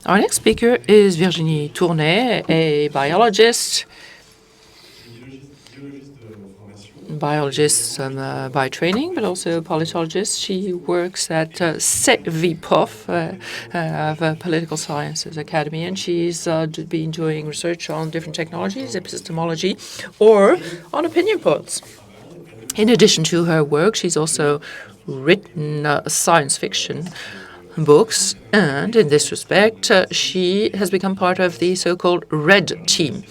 Our next speaker is Virginie Tournay, a biologist by training, but also a politologist. She works at CEVIPOF, of Political Sciences Academy, and she's been doing research on different technologies, epistemology, or on opinion polls. In addition to her work, she's also written science fiction books, and in this respect, she has become part of the so-called Red Team.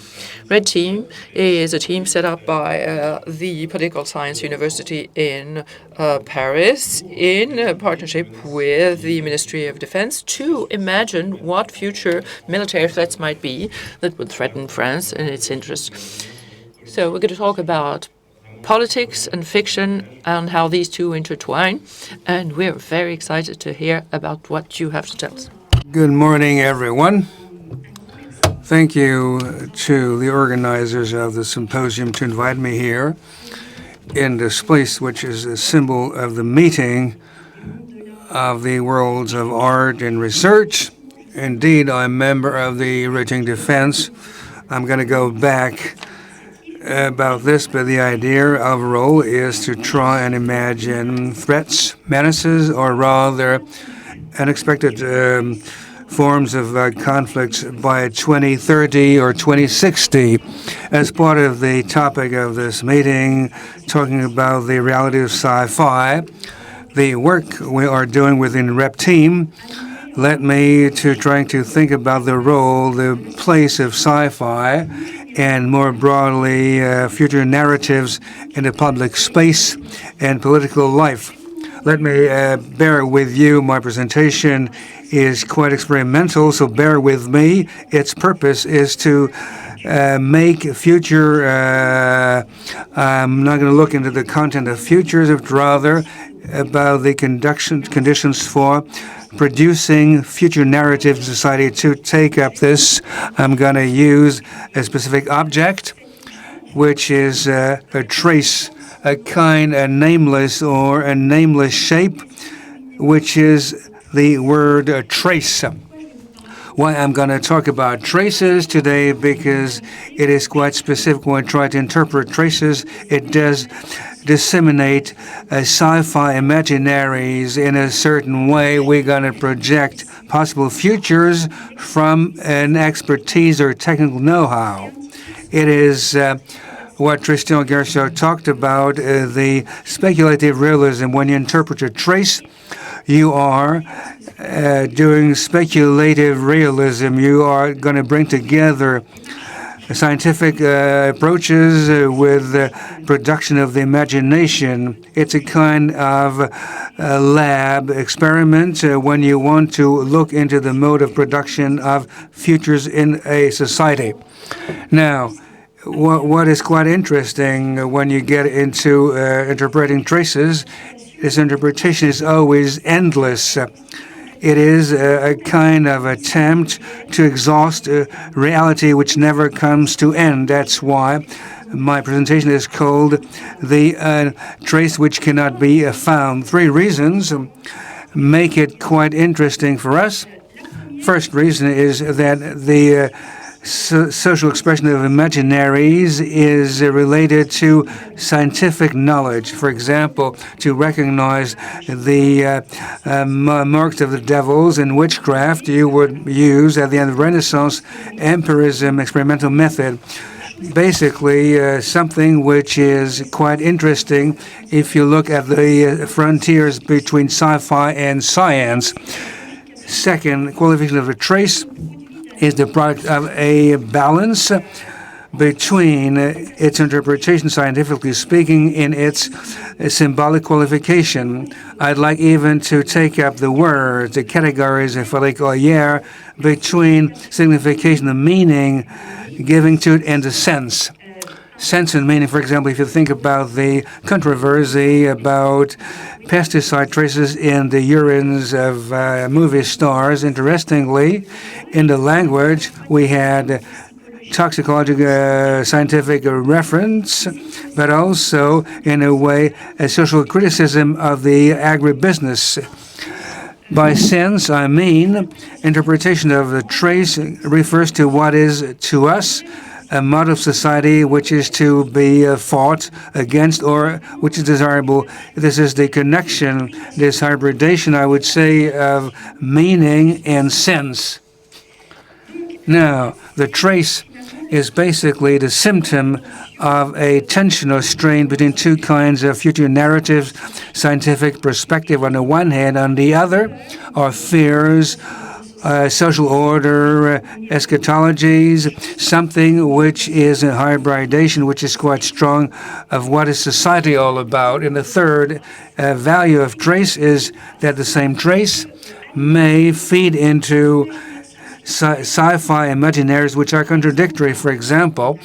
Red Team is a team set up by the Political Science University in Paris in partnership with the Ministry of Defense to imagine what future military threats might be that would threaten France and its interests. So we're going to talk about politics and fiction and how these two intertwine, and we're very excited to hear about what you have to tell us. Good morning, everyone. Thank you to the organizers of the symposium to invite me here in this place, which is a symbol of the meeting of the worlds of art and research. Indeed, I'm a member of the Rating Defense. I'm going to go back about this, but the idea of a role is to try and imagine threats, menaces, or rather unexpected forms of conflicts by 2030 or 2060. As part of the topic of this meeting, talking about the reality of sci-fi, the work we are doing within Rep Team led me to trying to think about the role, the place of sci-fi, and more broadly, future narratives in the public space and political life. Let me bear with you. My presentation is quite experimental, so bear with me. Its purpose is to make future, I'm not going to look into the content of futures, but rather about the conditions for producing future narratives in society. To take up this, I'm going to use a specific object, which is a trace, a kind, a nameless shape, which is the word trace. Why I'm going to talk about traces today, because it is quite specific when I try to interpret traces. It does disseminate sci-fi imaginaries in a certain way. We're going to project possible futures from an expertise or technical know-how. It is what Tristan Garcia talked about, the speculative realism. When you interpret a trace, you are doing speculative realism. You are going to bring together scientific approaches with production of the imagination. It's a kind of lab experiment when you want to look into the mode of production of futures in a society. Now, what is quite interesting when you get into interpreting traces, this interpretation is always endless. It is a kind of attempt to exhaust reality which never comes to end. That's why my presentation is called The Trace Which Cannot Be Found. 3 reasons make it quite interesting for us. First reason is that the social expression of imaginaries is related to scientific knowledge. For example, to recognize the marks of the devils in witchcraft, you would use, at the end of the Renaissance, empirism, experimental method. Basically, something which is quite interesting if you look at the frontiers between sci-fi and science. Second, qualification of a trace is the product of a balance between its interpretation, scientifically speaking, in its symbolic qualification. I'd like even to take up the words, the categories, if I like, between signification, the meaning, giving to it, and the sense. Sense and meaning, for example, if you think about the controversy about pesticide traces in the urines of movie stars, interestingly, in the language, we had toxicological scientific reference, but also, in a way, a social criticism of the agribusiness. By sense, I mean interpretation of the trace refers to what is to us a mode of society which is to be fought against or which is desirable. This is the connection, this hybridization, I would say, of meaning and sense. Now, the trace is basically the symptom of a tension or strain between two kinds of future narratives, scientific perspective on the one hand, on the other are fears, social order, eschatologies, something which is a hybridization, which is quite strong, of what is society all about. And the third value of trace is that the same trace may feed into sci-fi imaginaries which are contradictory. For example,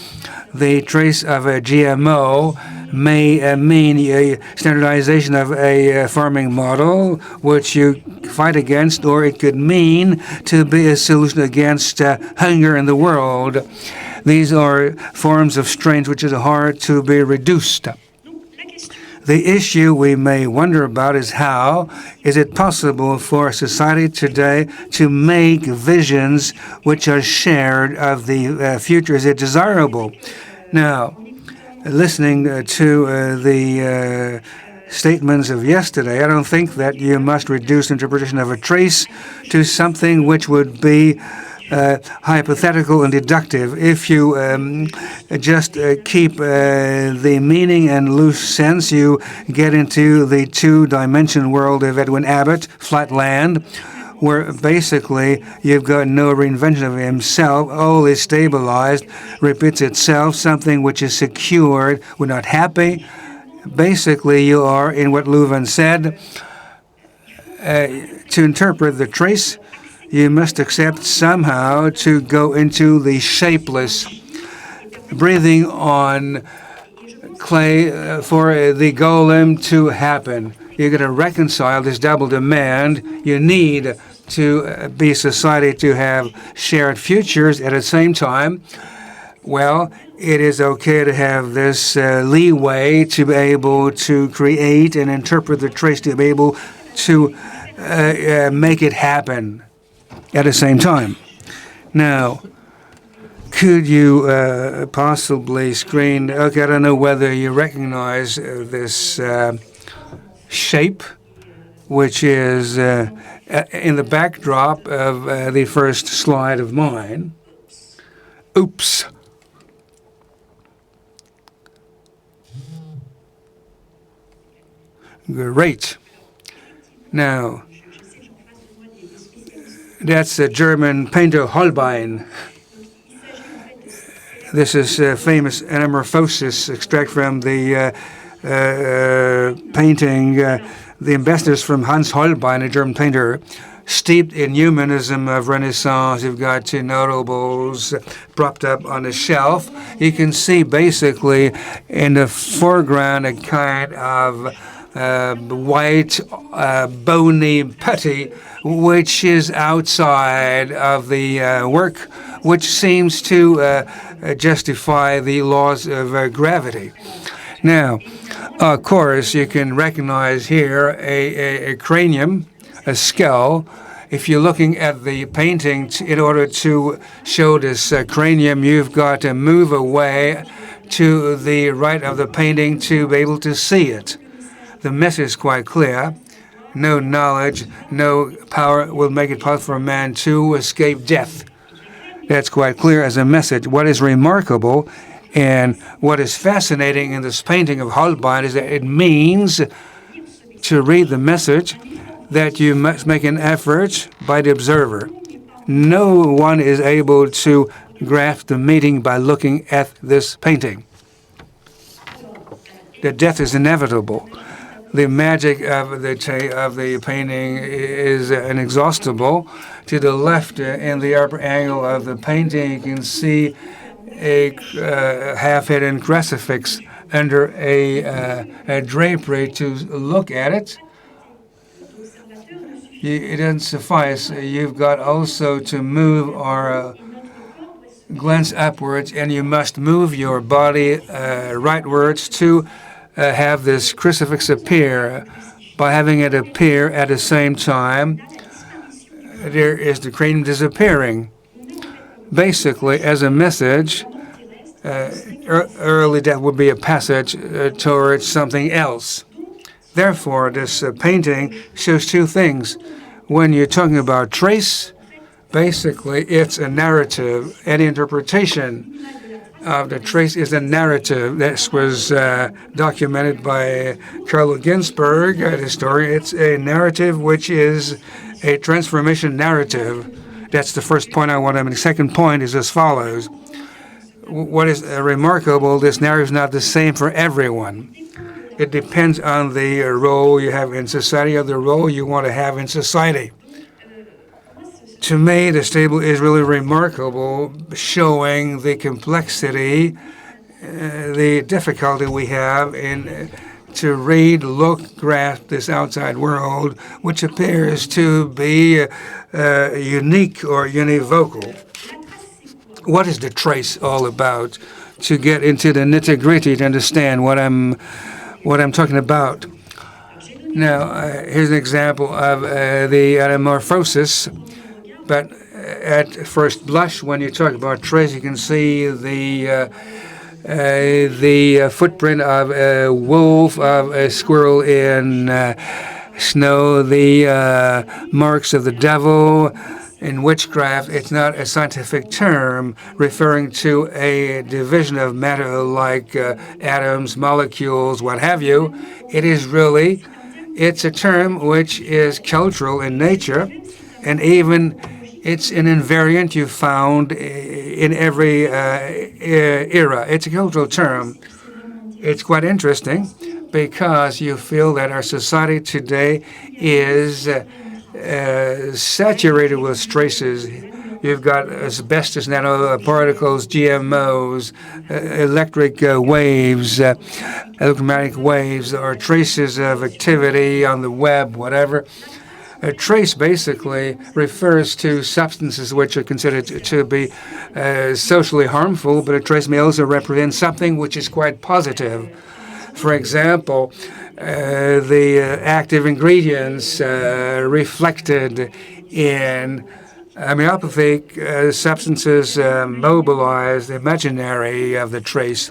the trace of a GMO may mean a standardization of a farming model which you fight against, or it could mean to be a solution against hunger in the world. These are forms of strains which is hard to be reduced. The issue we may wonder about is how is it possible for society today to make visions which are shared of the future? Is it desirable? Now, listening to the statements of yesterday, I don't think that you must reduce interpretation of a trace to something which would be hypothetical and deductive. If you just keep the meaning and loose sense, you get into the two-dimension world of Edwin Abbott, flat land, where basically you've got no reinvention of himself. All is stabilized, repeats itself, something which is secured. We're not happy. Basically, you are in what Leuven said. To interpret the trace, you must accept somehow to go into the shapeless, breathing on clay for the golem to happen. You're going to reconcile this double demand. You need to be a society to have shared futures at the same time. Well, it is okay to have this leeway to be able to create and interpret the trace, to be able to make it happen at the same time. Now, could you possibly screen, okay, I don't know whether you recognize this shape, which is in the backdrop of the first slide of mine. Oops. Great. Now, that's a German painter Holbein. This is a famous anamorphosis extract from the painting The Ambassadors from Hans Holbein, a German painter. Steeped in humanism of Renaissance, you've got two notables propped up on a shelf. You can see basically in the foreground a kind of white, bony putty, which is outside of the work, which seems to justify the laws of gravity. Now, of course, you can recognize here a cranium, a skull. If you're looking at the painting, in order to show this cranium, you've got to move away to the right of the painting to be able to see it. The message is quite clear. No knowledge, no power will make it possible for a man to escape death. That's quite clear as a message. What is remarkable and what is fascinating in this painting of Holbein is that it means to read the message that you must make an effort by the observer. No one is able to grasp the meaning by looking at this painting. That death is inevitable. The magic of the painting is inexhaustible. To the left, in the upper angle of the painting, you can see a half-hidden crucifix under a drapery. To look at it, it doesn't suffice. You've got also to move or glance upwards, and you must move your body rightwards to have this crucifix appear. By having it appear at the same time, there is the cranium disappearing. Basically, as a message, early death would be a passage towards something else. Therefore, this painting shows two things. When you're talking about trace, basically it's a narrative. Any interpretation of the trace is a narrative. This was documented by Carlo Ginzburg, the historian. It's a narrative which is a transformation narrative. That's the first point I want to make. The second point is as follows. What is remarkable, this narrative is not the same for everyone. It depends on the role you have in society or the role you want to have in society. To me, this table is really remarkable, showing the complexity, the difficulty we have in to read, look, grasp this outside world, which appears to be unique or univocal. What is the trace all about? To get into the nitty-gritty to understand what I'm talking about. Now, here's an example of the anamorphosis. But at first blush, when you talk about trace, you can see the footprint of a wolf, of a squirrel in snow, the marks of the devil. In witchcraft, it's not a scientific term referring to a division of matter like atoms, molecules, what have you. It's a term which is cultural in nature, and even it's an invariant you found in every era. It's a cultural term. It's quite interesting because you feel that our society today is saturated with traces. You've got asbestos nanoparticles, GMOs, electric waves, electromagnetic waves, or traces of activity on the web, whatever. A trace basically refers to substances which are considered to be socially harmful, but a trace may also represent something which is quite positive. For example, the active ingredients reflected in homeopathic substances mobilize the imaginary of the trace.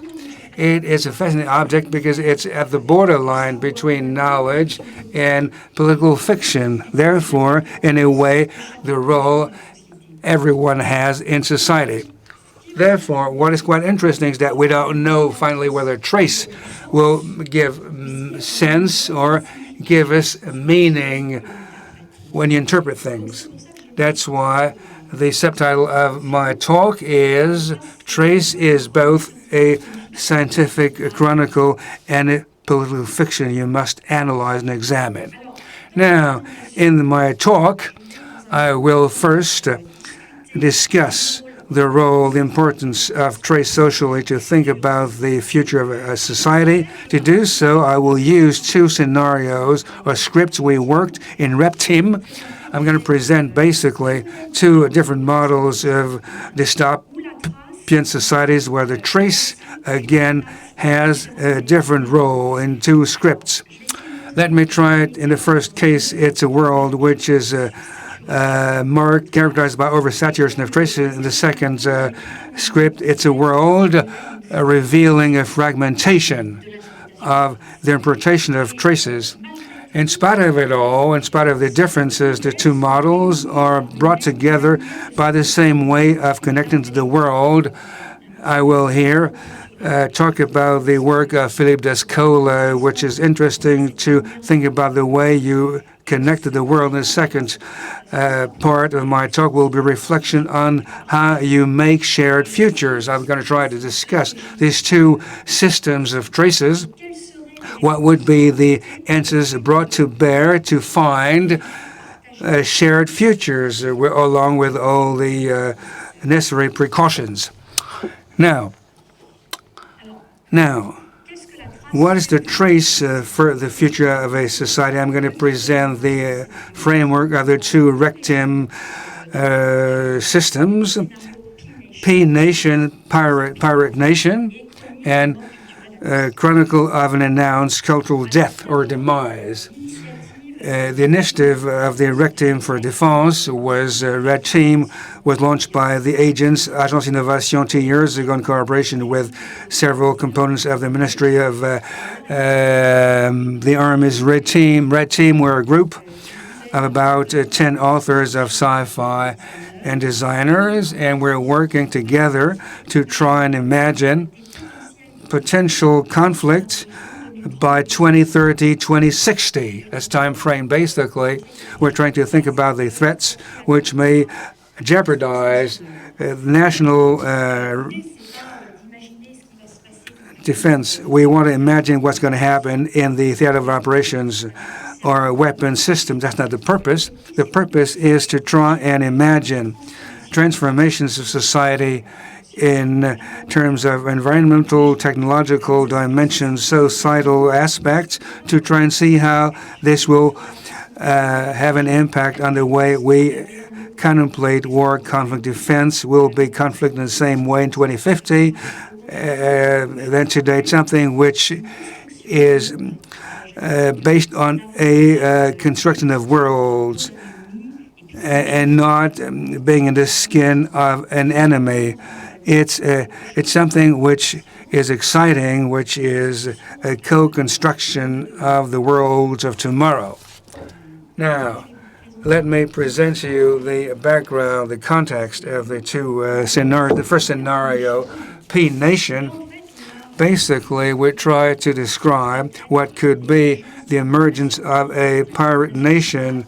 It is a fascinating object because it's at the borderline between knowledge and political fiction. Therefore, in a way, the role everyone has in society. Therefore, what is quite interesting is that we don't know finally whether trace will give sense or give us meaning when you interpret things. That's why the subtitle of my talk is Trace is both a scientific chronicle and a political fiction you must analyze and examine. Now, in my talk, I will first discuss the role, the importance of trace socially to think about the future of a society. To do so, I will use two scenarios or scripts we worked in Rep Team. I'm going to present basically two different models of dystopian societies where the trace, again, has a different role in two scripts. Let me try it. In the first case, it's a world which is characterized by oversaturation of traces. In the second script, it's a world revealing a fragmentation of the interpretation of traces. In spite of it all, in spite of the differences, the two models are brought together by the same way of connecting to the world. I will here talk about the work of Philippe Descola, which is interesting to think about the way you connect to the world. In the second part of my talk will be reflection on how you make shared futures. I'm going to try to discuss these two systems of traces. What would be the answers brought to bear to find shared futures along with all the necessary precautions? Now, what is the trace for the future of a society? I'm going to present the framework of the two rectim systems, P Nation, Pirate Nation, and Chronicle of an Announced Cultural Death or Demise. The initiative of the Red Team for Défense Red Team was launched by the agents Agence Innovation 2 years ago in cooperation with several components of the Ministry of the Army's Red Team. Red Team were a group of about 10 authors of sci-fi and designers, and we're working together to try and imagine potential conflict by 2030, 2060. That's time frame. Basically, we're trying to think about the threats which may jeopardize national defense. We want to imagine what's going to happen in the theater of operations or weapon systems. That's not the purpose. The purpose is to try and imagine transformations of society in terms of environmental, technological dimensions, societal aspects, to try and see how this will have an impact on the way we contemplate war, conflict, defense. Will be conflict in the same way in 2050 than today, something which is based on a construction of worlds and not being in the skin of an enemy. It's something which is exciting, which is a co-construction of the worlds of tomorrow. Now, let me present to you the background, the context of the two scenarios. The first scenario, P-Nation. Basically, we try to describe what could be the emergence of a pirate nation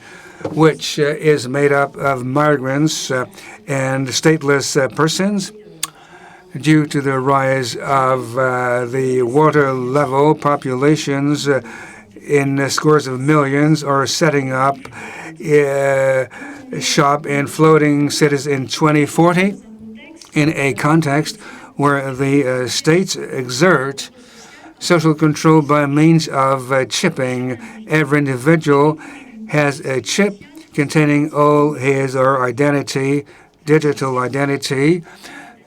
which is made up of migrants and stateless persons. Due to the rise of the water level, populations in scores of millions are setting up shop in floating cities in 2040 in a context where the states exert social control by means of chipping. Every individual has a chip containing all his or her identity, digital identity,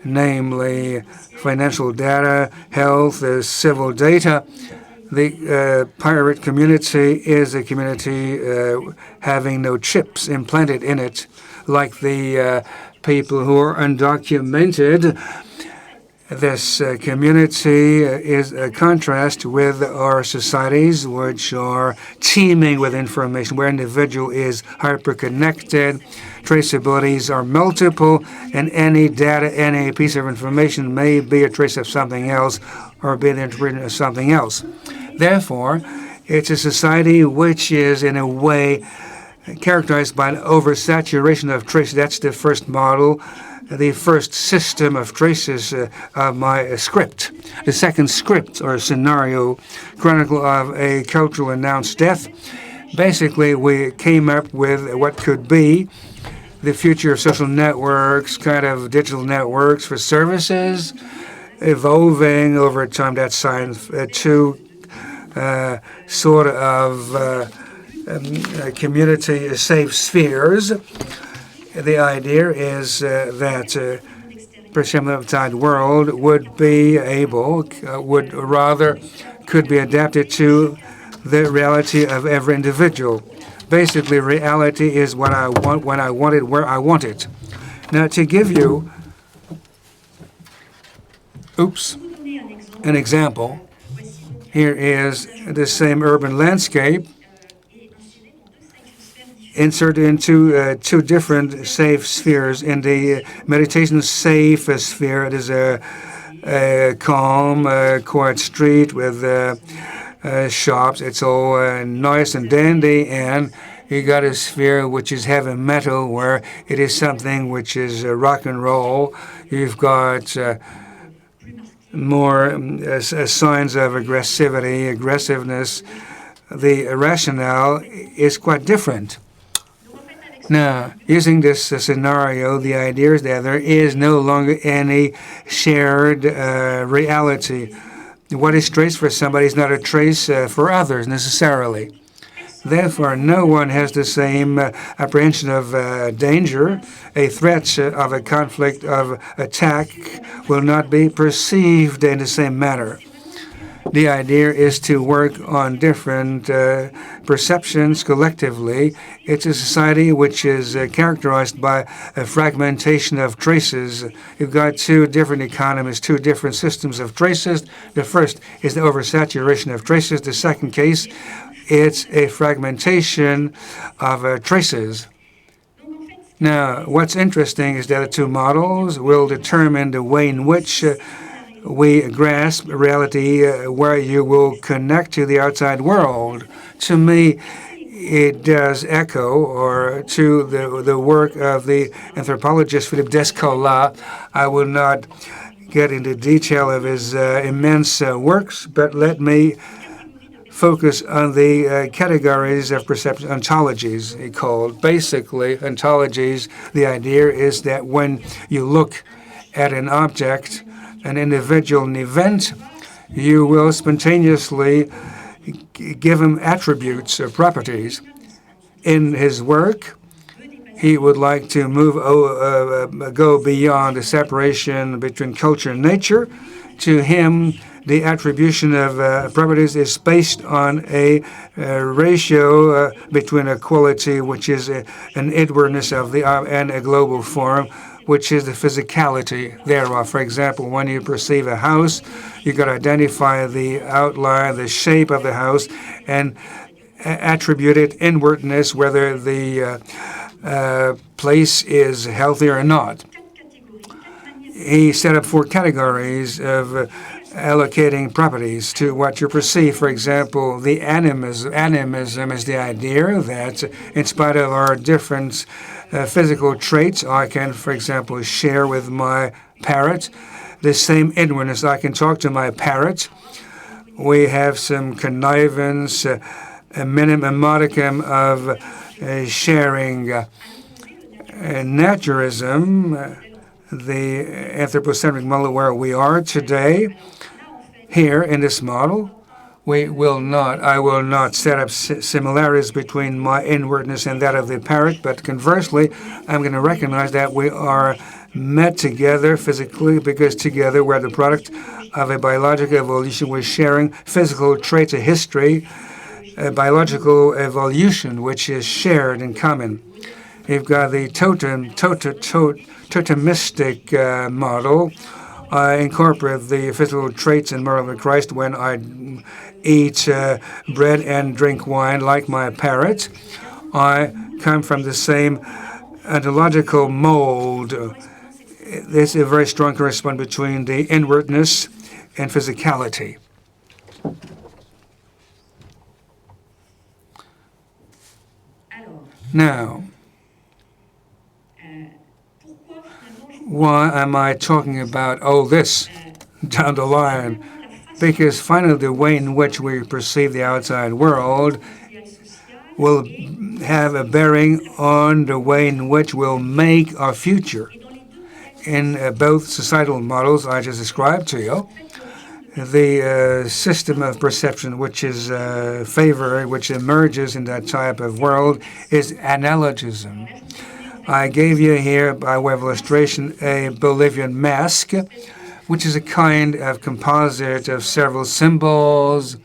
namely financial data, health, civil data. The pirate community is a community having no chips implanted in it, like the people who are undocumented. This community is a contrast with our societies, which are teeming with information, where individual is hyperconnected, traceabilities are multiple, and any data, any piece of information may be a trace of something else or be the interpretation of something else. Therefore, it's a society which is, in a way, characterized by an oversaturation of traces. That's the first model, the first system of traces of my script. The second script or scenario, Chronicle of a Cultural Announced Death. Basically, we came up with what could be the future of social networks, kind of digital networks for services, evolving over time. That's science to sort of community safe spheres. The idea is that perception of outside world would be able, could be adapted to the reality of every individual. Basically, reality is what I want, when I want it, where I want it. Now, to give you, an example, here is the same urban landscape inserted into two different safe spheres. In the meditation safe sphere, it is a calm, quiet street with shops. It's all nice and dandy, and you got a sphere which is heavy metal, where it is something which is rock and roll. You've got more signs of aggressiveness. The rationale is quite different. Now, using this scenario, the idea is that there is no longer any shared reality. What is trace for somebody is not a trace for others necessarily. Therefore, no one has the same apprehension of danger. A threat of a conflict, of attack, will not be perceived in the same manner. The idea is to work on different perceptions collectively. It's a society which is characterized by a fragmentation of traces. You've got two different economies, two different systems of traces. The first is the oversaturation of traces. The second case, it's a fragmentation of traces. Now, what's interesting is that the two models will determine the way in which we grasp reality, where you will connect to the outside world. To me, it does echo or to the work of the anthropologist Philippe Descola. I will not get into detail of his immense works, but let me focus on the categories of perception, ontologies, he called. Basically, ontologies, the idea is that when you look at an object, an individual, an event, you will spontaneously give him attributes or properties. In his work, he would like to go beyond the separation between culture and nature. To him, the attribution of properties is based on a ratio between a quality, which is an inwardness of the and a global form, which is the physicality thereof. For example, when you perceive a house, you got to identify the outline, the shape of the house, and attribute it inwardness, whether the place is healthy or not. He set up 4 categories of allocating properties to what you perceive. For example, the animism is the idea that in spite of our different physical traits, I can, for example, share with my parrot the same inwardness. I can talk to my parrot. We have some connivance, a modicum of sharing. Naturism, the anthropocentric model where we are today, here in this model, I will not set up similarities between my inwardness and that of the parrot, but conversely, I'm going to recognize that we are met together physically because together we're the product of a biological evolution. We're sharing physical traits, a history, a biological evolution, which is shared in common. You've got the totemistic model. I incorporate the physical traits and moral of Christ when I eat bread and drink wine like my parrot. I come from the same ontological mold. There's a very strong correspondence between the inwardness and physicality. Now, why am I talking about all this down the line? Because finally the way in which we perceive the outside world will have a bearing on the way in which we'll make our future. In both societal models I just described to you, the system of perception which is favored, which emerges in that type of world, is analogism. I gave you here, by way of illustration, a Bolivian mask, which is a kind of composite of several symbols,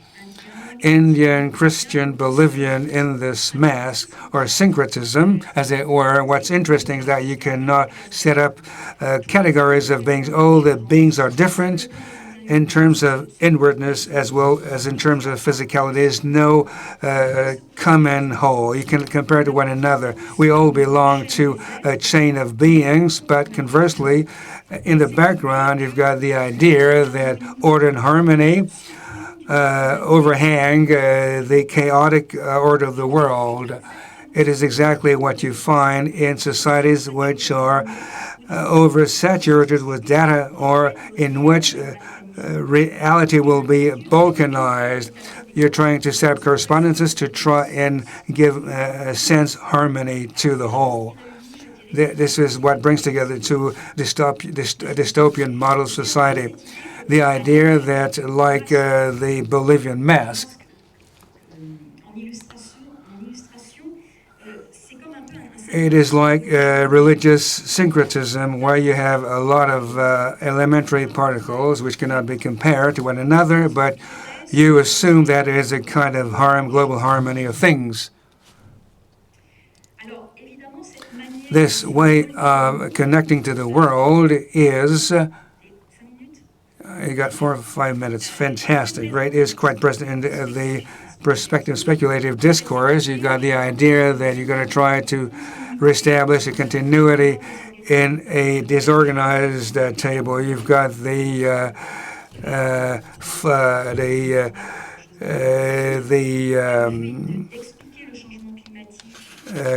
Indian, Christian, Bolivian in this mask, or syncretism, as it were. What's interesting is that you cannot set up categories of beings. All the beings are different in terms of inwardness as well as in terms of physicality. There's no common whole. You can compare to one another. We all belong to a chain of beings, but conversely, in the background, you've got the idea that order and harmony overhang the chaotic order of the world. It is exactly what you find in societies which are oversaturated with data or in which reality will be balkanized. You're trying to set up correspondences to try and give a sense harmony to the whole. This is what brings together two dystopian model of society. The idea that, like the Bolivian mask, It is like religious syncretism, where you have a lot of elementary particles which cannot be compared to one another, but you assume that it is a kind of global harmony of things. This way of connecting to the world is, you got 4 or 5 minutes, fantastic, great, is quite present in the perspective speculative discourse. You got the idea that you're going to try to reestablish a continuity in a disorganized table. You've got the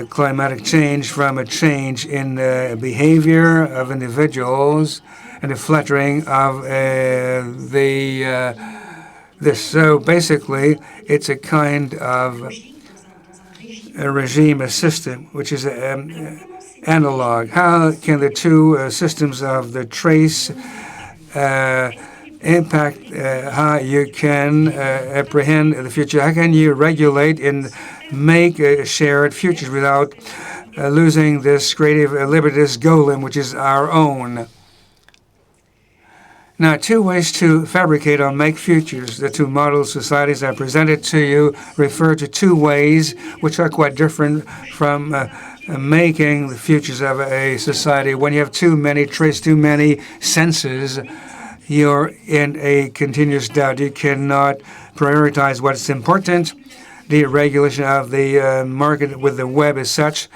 climatic change from a change in behavior of individuals and a fluttering of this. So basically, it's a kind of a regime, a system, which is analog. How can the two systems of the trace impact how you can apprehend the future? How can you regulate and make shared futures without losing this creative libertas golem, which is our own? Now, 2 ways to fabricate or make futures. The 2 model societies I presented to you refer to 2 ways which are quite different from making the futures of a society. When you have too many traits, too many senses, you're in a continuous doubt. You cannot prioritize what's important. The regulation of the market with the web is such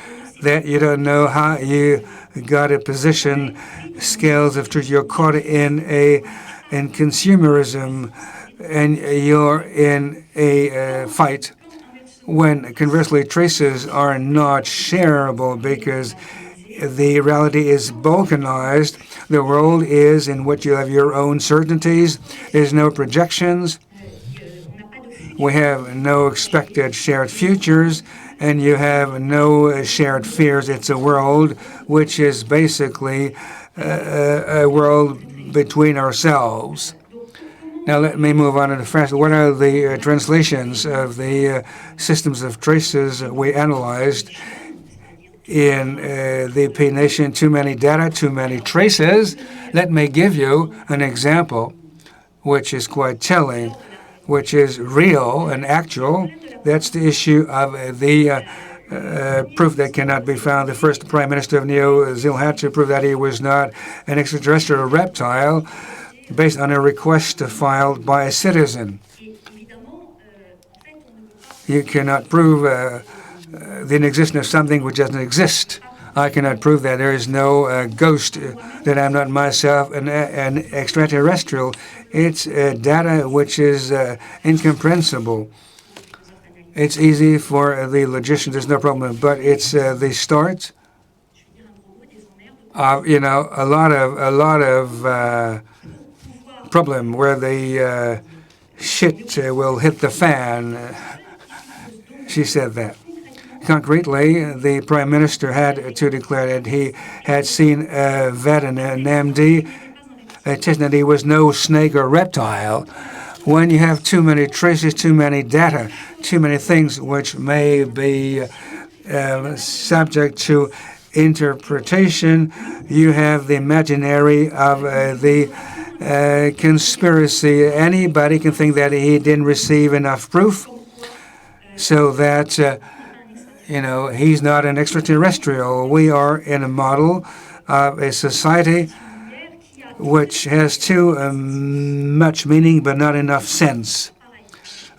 that you don't know how you got to position scales of truth. You're caught in consumerism, and you're in a fight. When conversely traces are not shareable because the reality is balkanized. The world is in which you have your own certainties. There's no projections. We have no expected shared futures, and you have no shared fears. It's a world which is basically a world between ourselves. Now let me move on to the first. What are the translations of the systems of traces we analyzed in the P nation? Too many data, too many traces. Let me give you an example which is quite telling, which is real and actual. That's the issue of the proof that cannot be found. The first Prime Minister of New Zealand had to prove that he was not an extraterrestrial reptile based on a request filed by a citizen. You cannot prove the inexistence of something which doesn't exist. I cannot prove that there is no ghost, that I'm not myself an extraterrestrial. It's data which is incomprehensible. It's easy for the logician, there's no problem, but it's the start of, a lot of problem where the shit will hit the fan. She said that. Concretely, the Prime Minister had to declare that he had seen a vet and an MD, attesting that he was no snake or reptile. When you have too many traces, too many data, too many things which may be subject to interpretation, you have the imaginary of the conspiracy. Anybody can think that he didn't receive enough proof, so that he's not an extraterrestrial. We are in a model of a society which has too much meaning but not enough sense.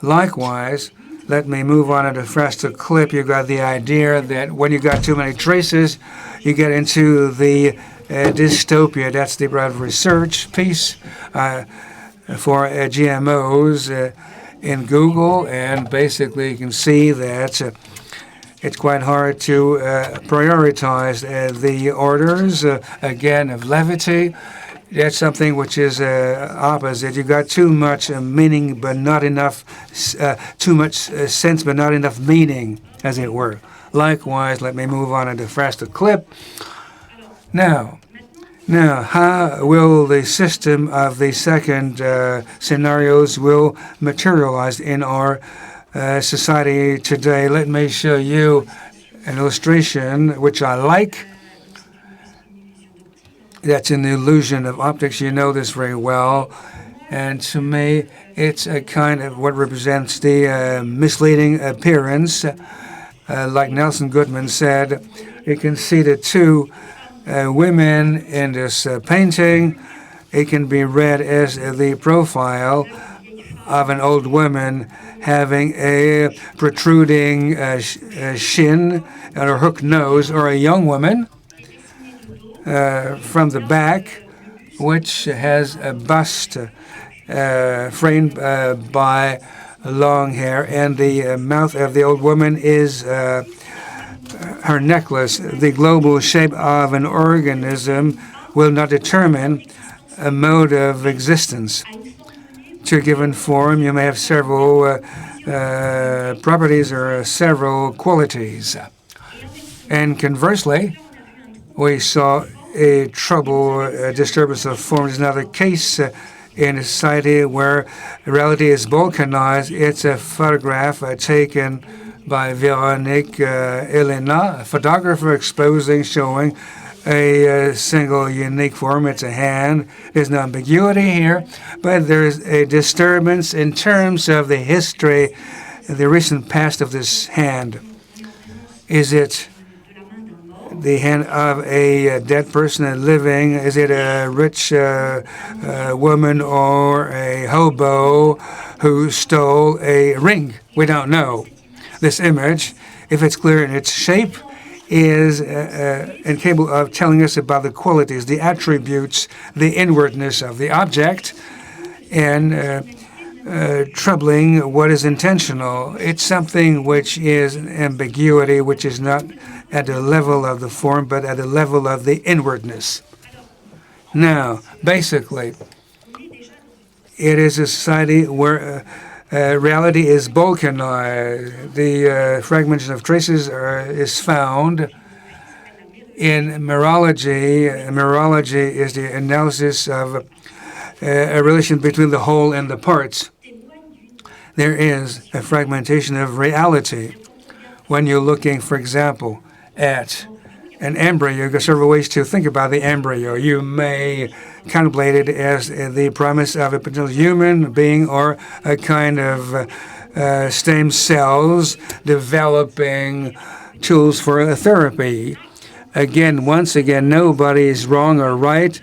Likewise, let me move on to the faster clip. You got the idea that when you got too many traces, you get into the dystopia. That's the broad research piece for GMOs in Google, and basically you can see that it's quite hard to prioritize the orders, again, of levity. That's something which is opposite. You got too much meaning, but not enough, too much sense, but not enough meaning, as it were. Likewise, let me move on to the faster clip. Now, how will the system of the second scenarios will materialize in our society today? Let me show you an illustration which I like. That's an illusion of optics. You know this very well. And to me, it's a kind of what represents the misleading appearance. Like Nelson Goodman said, you can see the two women in this painting. It can be read as the profile of an old woman having a protruding shin and a hooked nose, or a young woman from the back, which has a bust framed by long hair, and the mouth of the old woman is her necklace. The global shape of an organism will not determine a mode of existence. To a given form, you may have several properties or several qualities. And conversely, we saw a disturbance of form is another case in a society where reality is balkanized. It's a photograph taken by Véronique Elena, a photographer showing a single unique form. It's a hand. There's no ambiguity here, but there's a disturbance in terms of the history, the recent past of this hand. Is it the hand of a dead person, a living? Is it a rich woman or a hobo who stole a ring? We don't know. This image, if it's clear in its shape, is incapable of telling us about the qualities, the attributes, the inwardness of the object, and troubling what is intentional. It's something which is ambiguity, which is not at the level of the form, but at the level of the inwardness. Now, basically, it is a society where reality is balkanized. The fragmentation of traces is found in mirology. Mirology is the analysis of a relation between the whole and the parts. There is a fragmentation of reality. When you're looking, for example, at an embryo, there are several ways to think about the embryo. You may contemplate it as the premise of a potential human being, or a kind of stem cells developing tools for a therapy. Once again, nobody is wrong or right.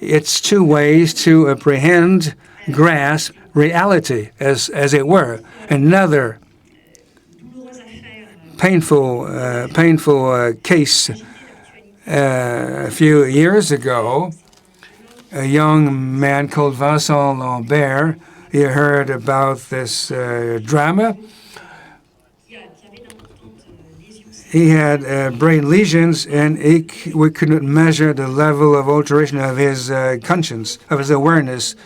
It's two ways to apprehend, grasp reality, as it were. Another painful case a few years ago. A young man called Vincent Lambert. You heard about this drama. He had brain lesions, and we couldn't measure the level of alteration of his conscience, of his awareness.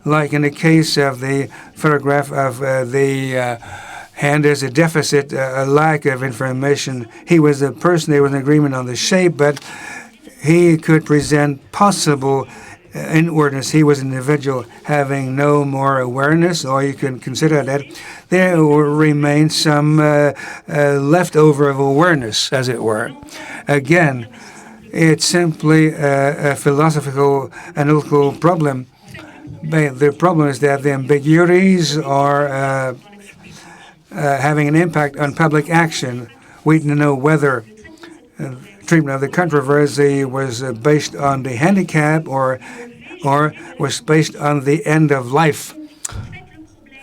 Like in the case of the photograph of the hand, there's a deficit, a lack of information. He was a person, there was an agreement on the shape, but he could present possible inwardness. He was an individual having no more awareness, or you can consider that there will remain some leftover of awareness, as it were. Again, it's simply a philosophical, analytical problem. But the problem is that the ambiguities are having an impact on public action. We don't know whether treatment of the controversy was based on the handicap or was based on the end of life.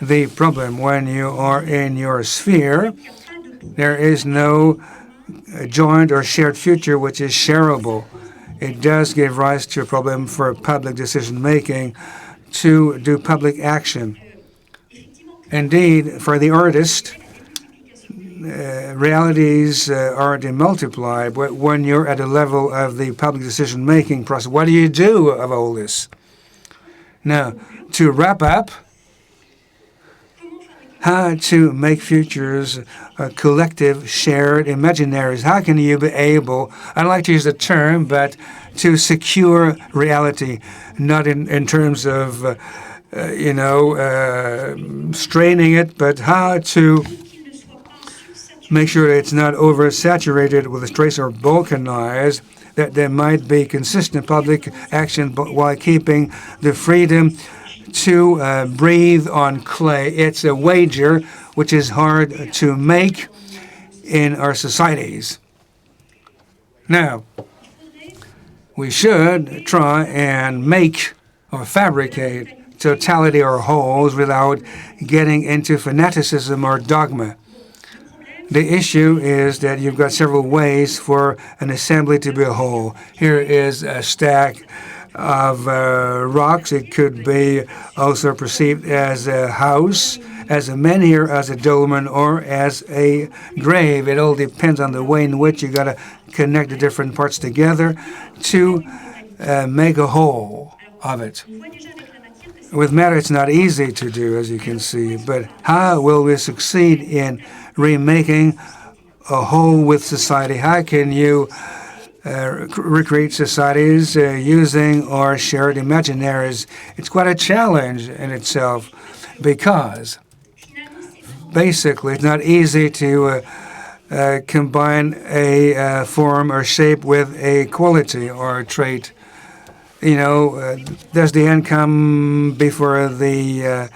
The problem, when you are in your sphere, there is no joint or shared future which is shareable. It does give rise to a problem for public decision-making to do public action. Indeed, for the artist, realities are demultiplied. But when you're at a level of the public decision-making process, what do you do of all this? Now, to wrap up, how to make futures collective, shared imaginaries. How can you be able, I don't like to use the term, but to secure reality, not in terms of, straining it, but how to make sure that it's not oversaturated with a trace or balkanized, that there might be consistent public action but while keeping the freedom to breathe on clay. It's a wager which is hard to make in our societies. Now, we should try and make or fabricate totality or wholes without getting into fanaticism or dogma. The issue is that you've got several ways for an assembly to be a whole. Here is a stack of rocks. It could be also perceived as a house, as a menhir, as a dolmen, or as a grave. It all depends on the way in which you got to connect the different parts together to make a whole of it. With matter, it's not easy to do, as you can see, but how will we succeed in remaking a whole with society? How can you recreate societies using our shared imaginaries? It's quite a challenge in itself because basically it's not easy to combine a form or shape with a quality or a trait. You know, does the end come before the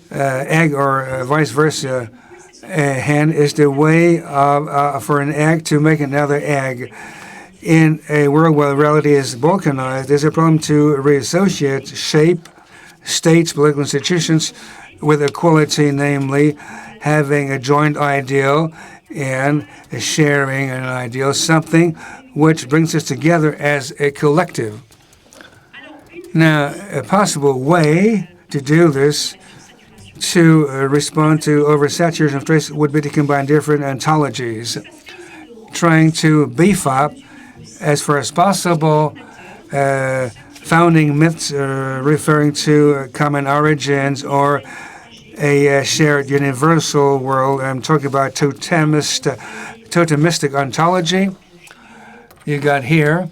egg or vice versa? A hen is the way for an egg to make another egg. In a world where reality is balkanized, there's a problem to reassociate shape, states, political institutions with a quality, namely having a joint ideal and sharing an ideal, something which brings us together as a collective. Now, a possible way to do this, to respond to oversaturation of trace, would be to combine different ontologies, trying to beef up, as far as possible, founding myths referring to common origins or a shared universal world. I'm talking about totemistic ontology. You got here.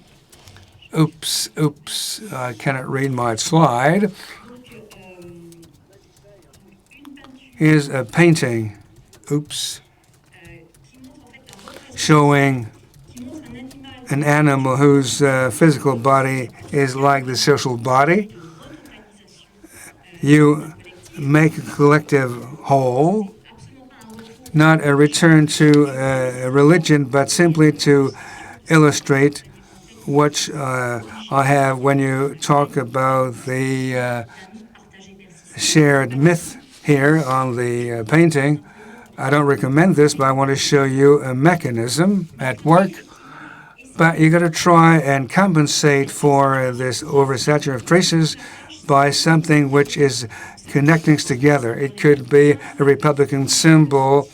Oops, I cannot read my slide. Here's a painting, showing an animal whose physical body is like the social body. You make a collective whole, not a return to religion, but simply to illustrate what I have when you talk about the shared myth here on the painting. I don't recommend this, but I want to show you a mechanism at work. But you got to try and compensate for this oversaturation of traces by something which is connecting us together. It could be a Republican symbol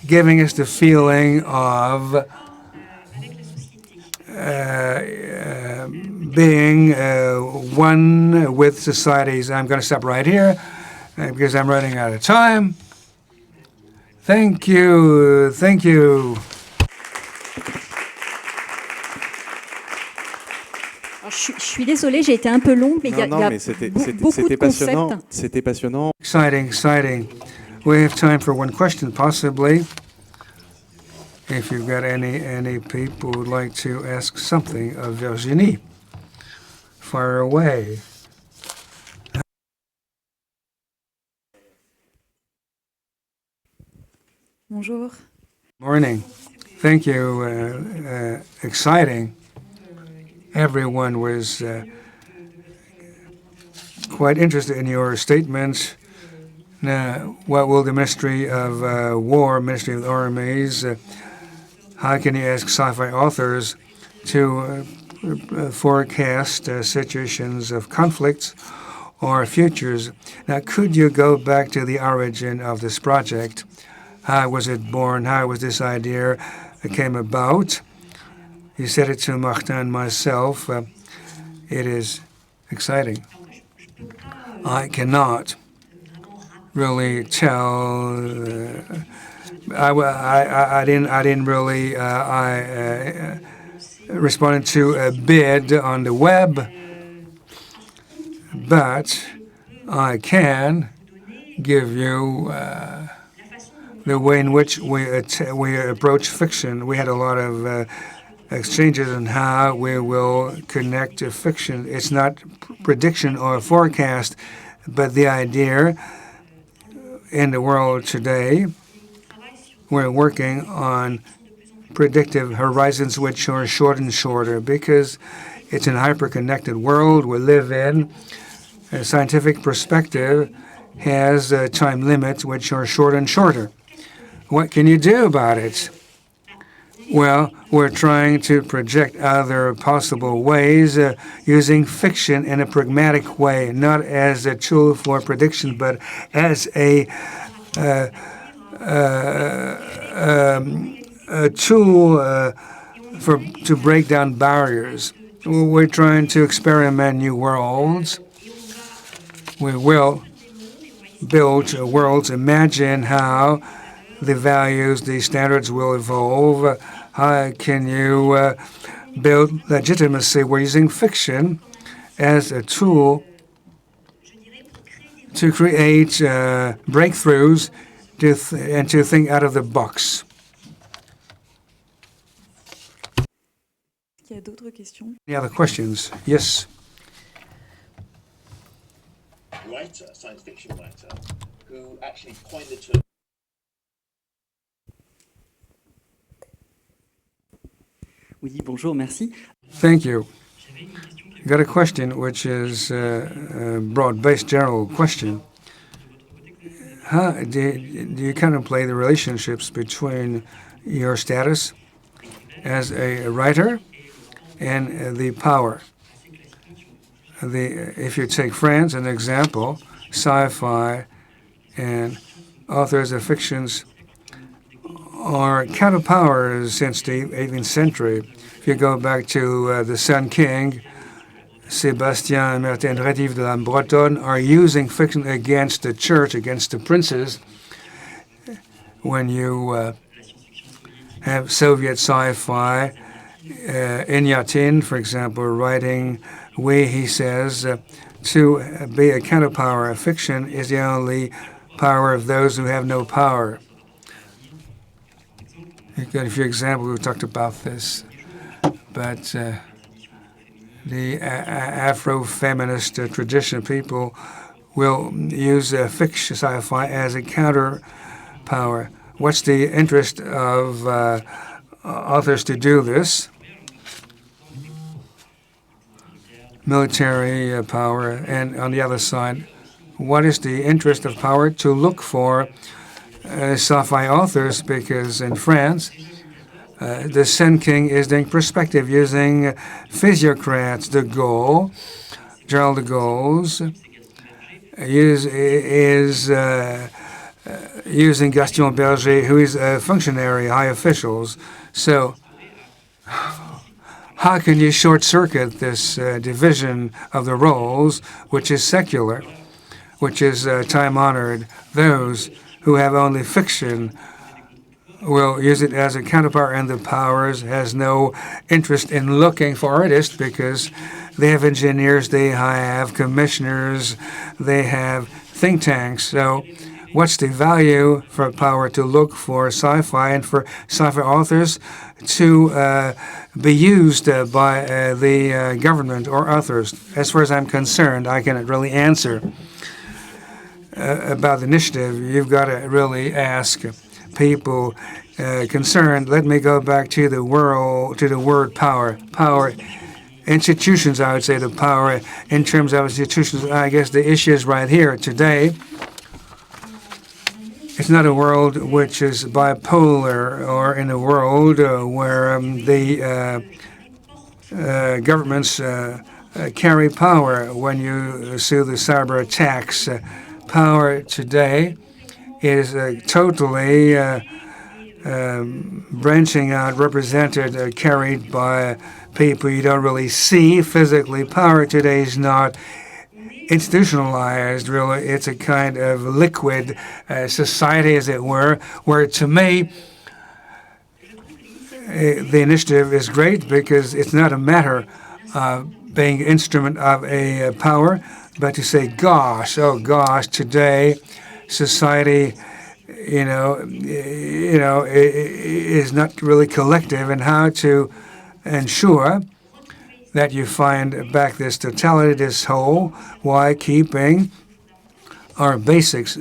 giving us the feeling of being one with societies. I'm going to stop right here because I'm running out of time. Thank you. Thank you. Je suis désolée, j'ai été un peu longue, mais il y a beaucoup de concepts. C'était passionnant. Exciting. We have time for one question, possibly. If you've got any people who would like to ask something of Virginie, fire away. Bonjour. Morning. Thank you. Exciting. Everyone was quite interested in your statements. Now, what will the Ministry of War, Ministry of the Armies, how can you ask sci-fi authors to forecast situations of conflicts or futures? Now, could you go back to the origin of this project? How was it born? How was this idea came about? You said it to Martin and myself. It is exciting. I cannot really tell. I didn't really. I responded to a bid on the web, but I can give you the way in which we approach fiction. We had a lot of exchanges on how we will connect to fiction. It's not prediction or forecast, but the idea in the world today, we're working on predictive horizons which are short and shorter because it's an hyperconnected world we live in. A scientific perspective has time limits which are shorter and shorter. What can you do about it? Well, we're trying to project other possible ways using fiction in a pragmatic way, not as a tool for prediction, but as a tool to break down barriers. We're trying to experiment new worlds. We will build worlds, imagine how the values, the standards will evolve. How can you build legitimacy? We're using fiction as a tool to create breakthroughs and to think out of the box. Any other questions? Yes. Writer, science fiction writer, who actually coined the term. Oui, bonjour, merci. Thank you. Got a question which is a broad-based general question. How do you contemplate the relationships between your status as a writer and the power? If you take France, an example, sci-fi and authors of fictions are counterpowers since the 18th century. If you go back to the Sun King, Sébastien Martin Rétif de la Bretonne are using fiction against the church, against the princes. When you have Soviet sci-fi, Inyatin, for example, writing, he says, to be a counterpower of fiction is the only power of those who have no power. You've got a few examples, we talked about this, but the Afro-feminist tradition, people will use fiction sci-fi as a counterpower. What's the interest of authors to do this? Military power, and on the other side, what is the interest of power to look for sci-fi authors? Because in France, the Sun King is doing perspective using physiocrats. De Gaulle, Charles de Gaulle's, is using Gaston Berger, who is a functionary, high officials. So how can you short-circuit this division of the roles, which is secular, which is time-honored? Those who have only fiction will use it as a counterpower, and the powers has no interest in looking for artists because they have engineers, they have commissioners, they have think tanks. So what's the value for power to look for sci-fi and for sci-fi authors to be used by the government or others? As far as I'm concerned, I cannot really answer about the initiative. You've got to really ask people concerned. Let me go back to the word power. Power institutions, I would say the power in terms of institutions. I guess the issue is right here today. It's not a world which is bipolar, or in a world where the governments carry power. When you see the cyber attacks, power today is totally branching out, represented, carried by people you don't really see physically. Power today is not institutionalized, really. It's a kind of liquid society, as it were, where to me the initiative is great because it's not a matter of being instrument of a power, but to say, gosh, oh gosh, today society is not really collective, and how to ensure that you find back this totality, this whole, while keeping our basics,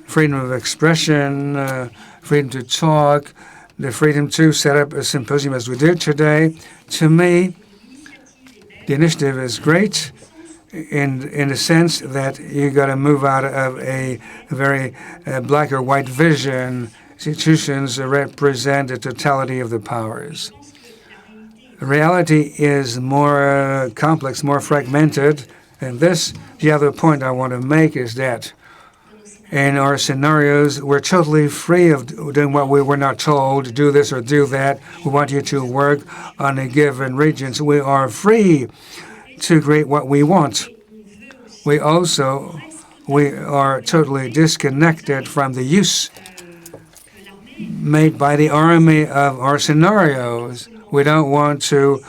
freedom of expression, freedom to talk, the freedom to set up a symposium as we did today. To me, the initiative is great in the sense that you got to move out of a very black or white vision. Institutions represent the totality of the powers. Reality is more complex, more fragmented, and the other point I want to make is that in our scenarios, we're totally free of doing what we were not told, do this or do that. We want you to work on a given region. So we are free to create what we want. We are totally disconnected from the use made by the army of our scenarios. We don't want to,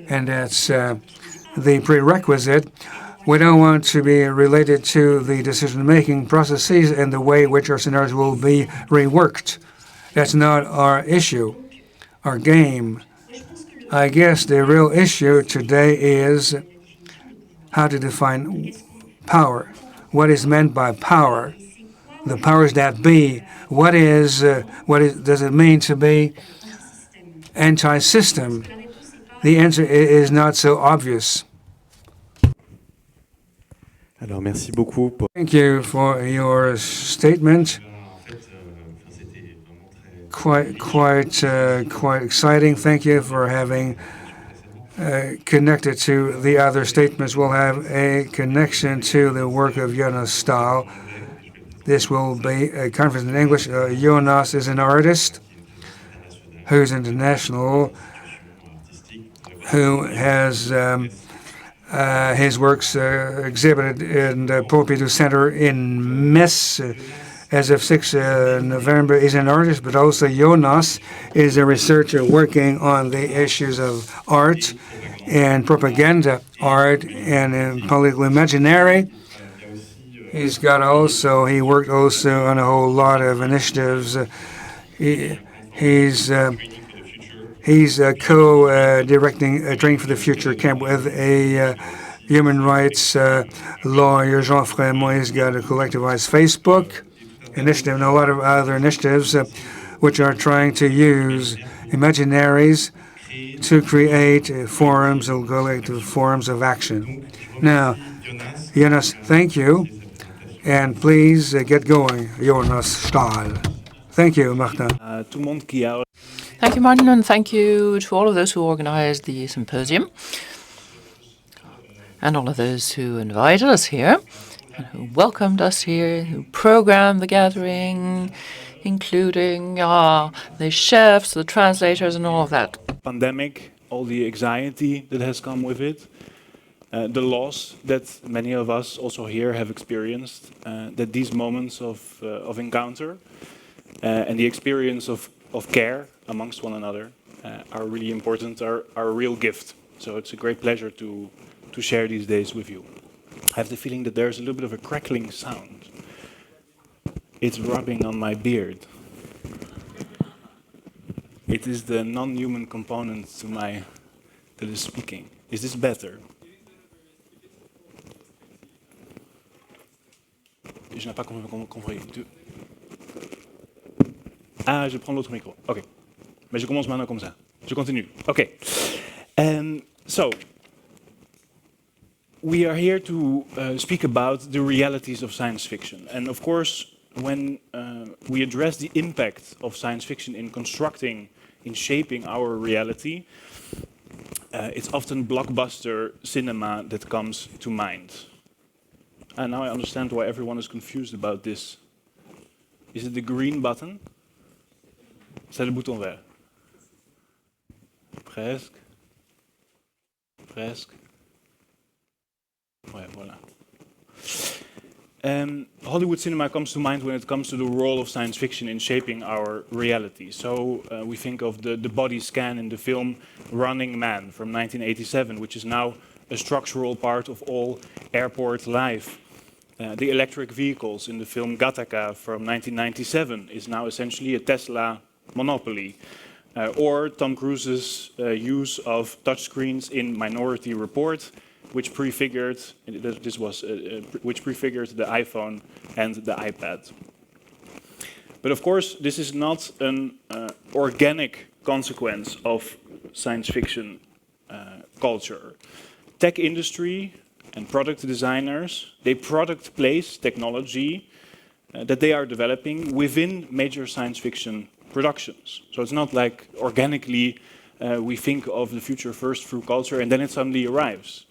and that's the prerequisite, we don't want to be related to the decision-making processes and the way in which our scenarios will be reworked. That's not our issue, our game. I guess the real issue today is how to define power. What is meant by power? The powers that be. What does it mean to be anti-system? The answer is not so obvious. Alors, merci beaucoup pour... Thank you for your statement. Quite exciting. Thank you for having connected to the other statements. We'll have a connection to the work of Jonas Stahl. This will be a conference in English. Jonas is an artist who's international, who has his works exhibited in the Pompidou Center in Metz. As of 6 November, he's an artist, but also Jonas is a researcher working on the issues of art and propaganda art and political imaginary. He worked also on a whole lot of initiatives. He's co-directing a Training for the Future camp with a human rights lawyer, Jean Frémont. He's got a collectivized Facebook initiative and a lot of other initiatives which are trying to use imaginaries to create forums or collective forms of action. Now, Jonas, thank you, and please get going, Jonas Stahl. Thank you, Martin. Thank you, Martin, and thank you to all of those who organized the symposium and all of those who invited us here and who welcomed us here, who programmed the gathering, including the chefs, the translators, and all of that. Pandemic, all the anxiety that has come with it, the loss that many of us also here have experienced, that these moments of encounter and the experience of care amongst one another are really important, are a real gift. So it's a great pleasure to share these days with you. I have the feeling that there's a little bit of a crackling sound. It's rubbing on my beard. It is the non-human component that is speaking. Is this better? Je n'ai pas compris. Ah, je prends l'autre micro. OK. Mais je commence maintenant comme ça. Je continue. OK. So, we are here to speak about the realities of science fiction. And of course, when we address the impact of science fiction in constructing, in shaping our reality, it's often blockbuster cinema that comes to mind. And now I understand why everyone is confused about this. Is it the green button? C'est le bouton vert. Presque. Presque. Ouais, voilà. Hollywood cinema comes to mind when it comes to the role of science fiction in shaping our reality. So we think of the body scan in the film Running Man from 1987, which is now a structural part of all airport life. The electric vehicles in the film Gattaca from 1997 is now essentially a Tesla monopoly. Or Tom Cruise's use of touchscreens in Minority Report, which prefigured which prefigured the iPhone and the iPad. But of course, this is not an organic consequence of science fiction culture. Tech industry and product designers, they product place technology that they are developing within major science fiction productions. So it's not like organically we think of the future first through culture and then it suddenly arrives.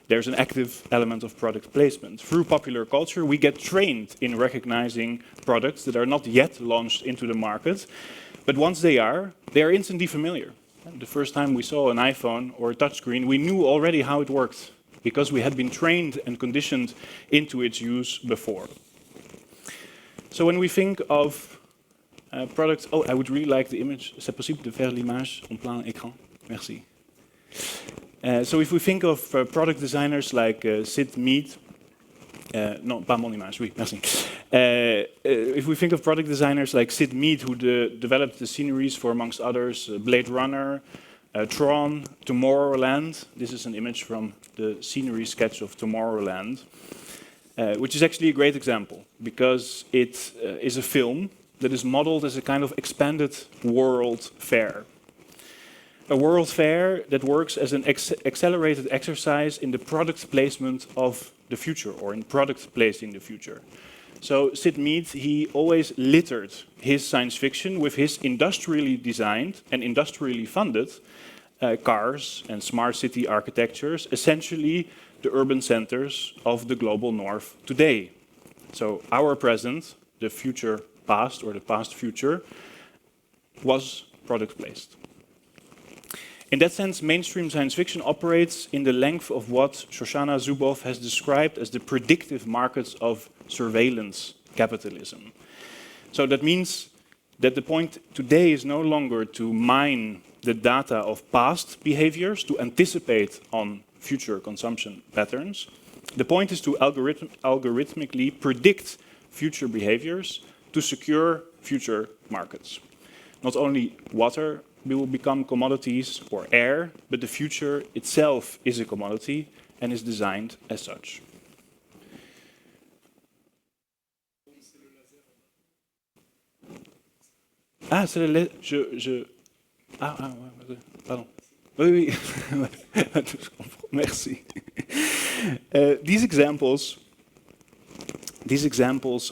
There's an active element of product placement. Through popular culture, we get trained in recognizing products that are not yet launched into the market, but once they are instantly familiar. The first time we saw an iPhone or a touchscreen, we knew already how it worked because we had been trained and conditioned into its use before. So when we think of products, I would really like the image. C'est possible de faire l'image en plein écran? Merci. So if we think of product designers like Sid Mead, non, pas mon image, oui, merci. If we think of product designers like Sid Mead, who developed the sceneries for, amongst others, Blade Runner, Tron, Tomorrowland. This is an image from the scenery sketch of Tomorrowland, which is actually a great example, because it is a film that is modeled as a kind of expanded world fair. A world fair that works as an accelerated exercise in the product placement of the future, or in product placing the future. So Sid Mead, he always littered his science fiction with his industrially designed and industrially funded cars and smart city architectures, essentially the urban centers of the global north today. So our present, the future past, or the past future, was product placed. In that sense, mainstream science fiction operates in the length of what Shoshana Zuboff has described as the predictive markets of surveillance capitalism. So that means that the point today is no longer to mine the data of past behaviors to anticipate on future consumption patterns. The point is to algorithmically predict future behaviors to secure future markets. Not only water will become commodities or air, but the future itself is a commodity and is designed as such. Ah, c'est le pardon. Oui, oui. Merci. These examples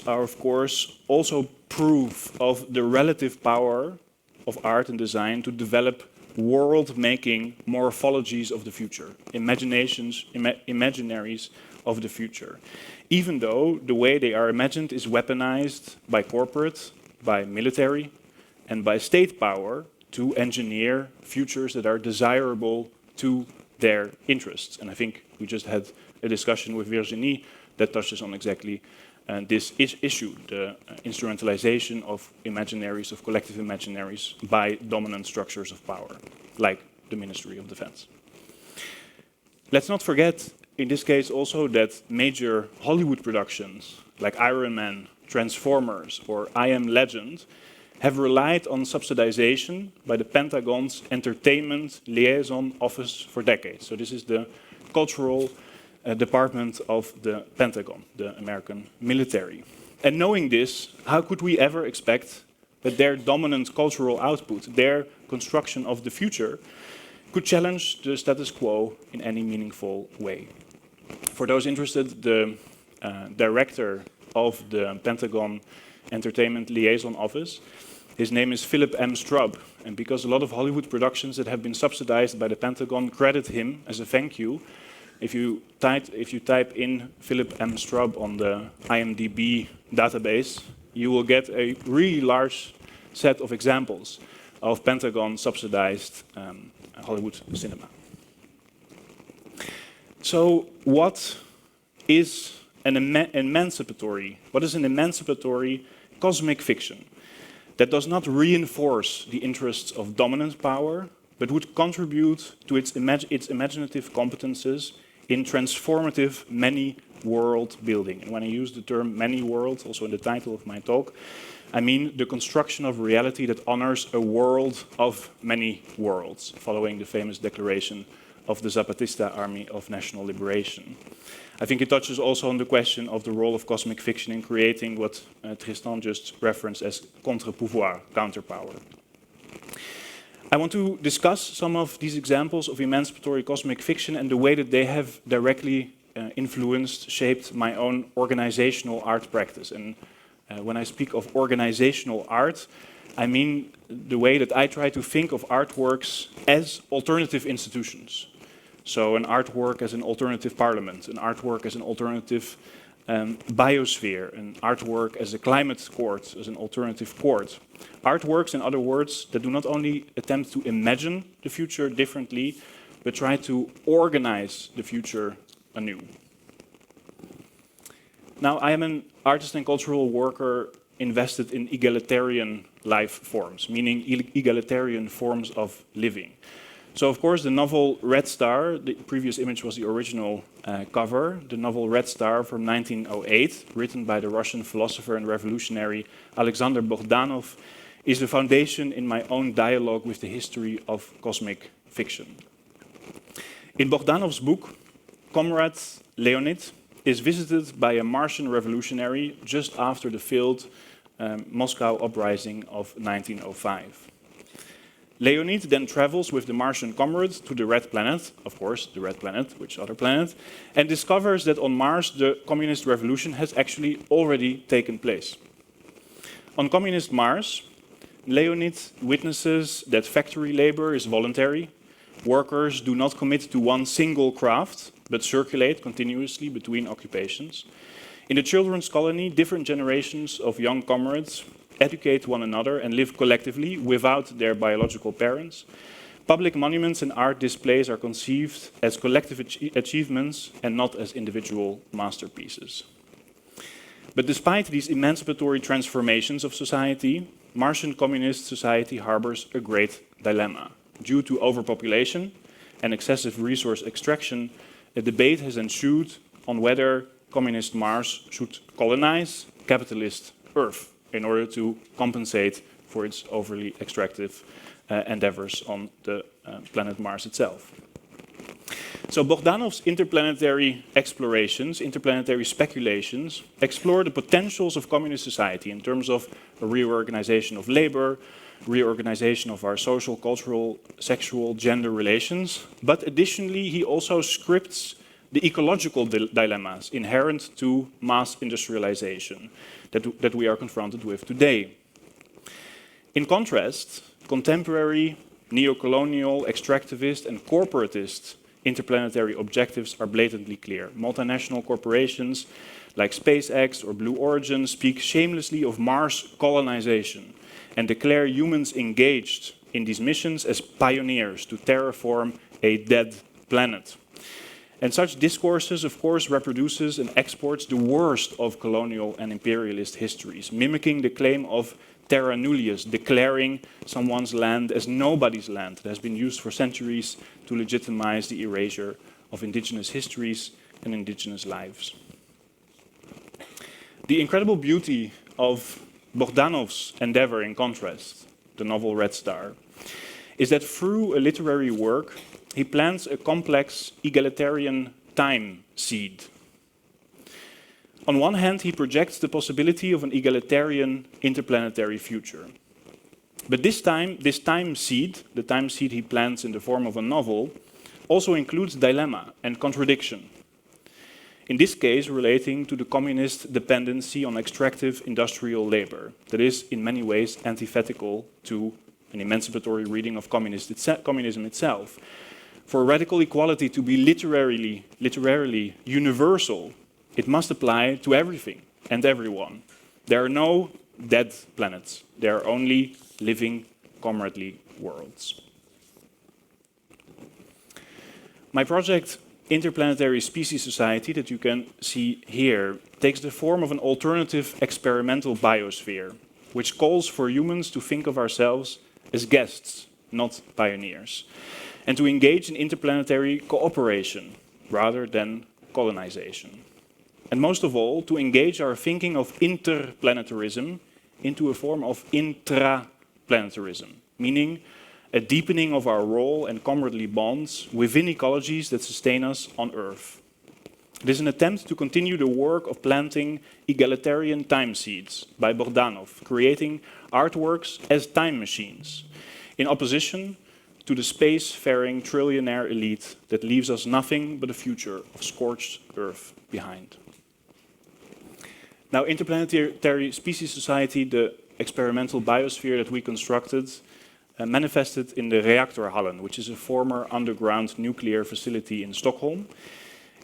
are, of course, also proof of the relative power of art and design to develop world-making morphologies of the future, imaginaries of the future, even though the way they are imagined is weaponized by corporate, by military, and by state power to engineer futures that are desirable to their interests. And I think we just had a discussion with Virginie that touches on exactly this issue, the instrumentalization of imaginaries, of collective imaginaries, by dominant structures of power, like the Ministry of Defense. Let's not forget, in this case also, that major Hollywood productions, like Iron Man, Transformers, or I Am Legend, have relied on subsidization by the Pentagon's Entertainment Liaison Office for decades. So this is the cultural department of the Pentagon, the American military. And knowing this, how could we ever expect that their dominant cultural output, their construction of the future, could challenge the status quo in any meaningful way? For those interested, the director of the Pentagon Entertainment Liaison Office, his name is Philip M. Straub. And because a lot of Hollywood productions that have been subsidized by the Pentagon credit him as a thank you, if you type in Philip M. Straub on the IMDb database, you will get a really large set of examples of Pentagon-subsidized Hollywood cinema. So what is an emancipatory cosmic fiction that does not reinforce the interests of dominant power, but would contribute to its imaginative competences in transformative, many world building. And when I use the term many worlds, also in the title of my talk, I mean the construction of reality that honors a world of many worlds, following the famous declaration of the Zapatista Army of National Liberation. I think it touches also on the question of the role of cosmic fiction in creating what Tristan just referenced as contre-pouvoir, counterpower. I want to discuss some of these examples of emancipatory cosmic fiction and the way that they have directly influenced, shaped my own organizational art practice. And when I speak of organizational art, I mean the way that I try to think of artworks as alternative institutions. So an artwork as an alternative parliament, an artwork as an alternative biosphere, an artwork as a climate court, as an alternative court. Artworks, in other words, that do not only attempt to imagine the future differently, but try to organize the future anew. Now, I am an artist and cultural worker invested in egalitarian life forms, meaning egalitarian forms of living. So, of course, the novel Red Star, the previous image was the original cover, the novel Red Star from 1908, written by the Russian philosopher and revolutionary Alexander Bogdanov, is the foundation in my own dialogue with the history of cosmic fiction. In Bogdanov's book, Comrade Leonid is visited by a Martian revolutionary just after the failed Moscow uprising of 1905. Leonid then travels with the Martian comrade to the Red Planet, of course, the Red Planet, which other planet, and discovers that on Mars the communist revolution has actually already taken place. On communist Mars, Leonid witnesses that factory labor is voluntary, workers do not commit to one single craft, but circulate continuously between occupations. In the children's colony, different generations of young comrades educate one another and live collectively without their biological parents. Public monuments and art displays are conceived as collective achievements and not as individual masterpieces. But despite these emancipatory transformations of society, Martian communist society harbors a great dilemma. Due to overpopulation and excessive resource extraction, a debate has ensued on whether communist Mars should colonize capitalist Earth in order to compensate for its overly extractive endeavors on the planet Mars itself. So Bogdanov's interplanetary explorations, interplanetary speculations, explore the potentials of communist society in terms of a reorganization of labor, reorganization of our social, cultural, sexual, gender relations, but additionally he also scripts the ecological dilemmas inherent to mass industrialization that we are confronted with today. In contrast, contemporary neo-colonial, extractivist and corporatist interplanetary objectives are blatantly clear. Multinational corporations like SpaceX or Blue Origin speak shamelessly of Mars colonization and declare humans engaged in these missions as pioneers to terraform a dead planet. And such discourses, of course, reproduces and exports the worst of colonial and imperialist histories, mimicking the claim of terra nullius, declaring someone's land as nobody's land that has been used for centuries to legitimize the erasure of indigenous histories and indigenous lives. The incredible beauty of Bogdanov's endeavor, in contrast, the novel Red Star, is that through a literary work, he plants a complex egalitarian time seed. On one hand, he projects the possibility of an egalitarian interplanetary future. But this time seed, the time seed he plants in the form of a novel, also includes dilemma and contradiction. In this case, relating to the communist dependency on extractive industrial labor, that is in many ways antithetical to an emancipatory reading of communism itself. For radical equality to be literarily universal, it must apply to everything and everyone. There are no dead planets. There are only living, comradely worlds. My project, Interplanetary Species Society, that you can see here, takes the form of an alternative experimental biosphere, which calls for humans to think of ourselves as guests, not pioneers, and to engage in interplanetary cooperation rather than colonization. And most of all, to engage our thinking of interplanetarism into a form of intraplanetarism, meaning a deepening of our role and comradely bonds within ecologies that sustain us on Earth. It is an attempt to continue the work of planting egalitarian time seeds by Bogdanov, creating artworks as time machines, in opposition to the space-faring trillionaire elite that leaves us nothing but a future of scorched Earth behind. Now, Interplanetary Species Society, the experimental biosphere that we constructed, manifested in the Reaktorhallen, which is a former underground nuclear facility in Stockholm.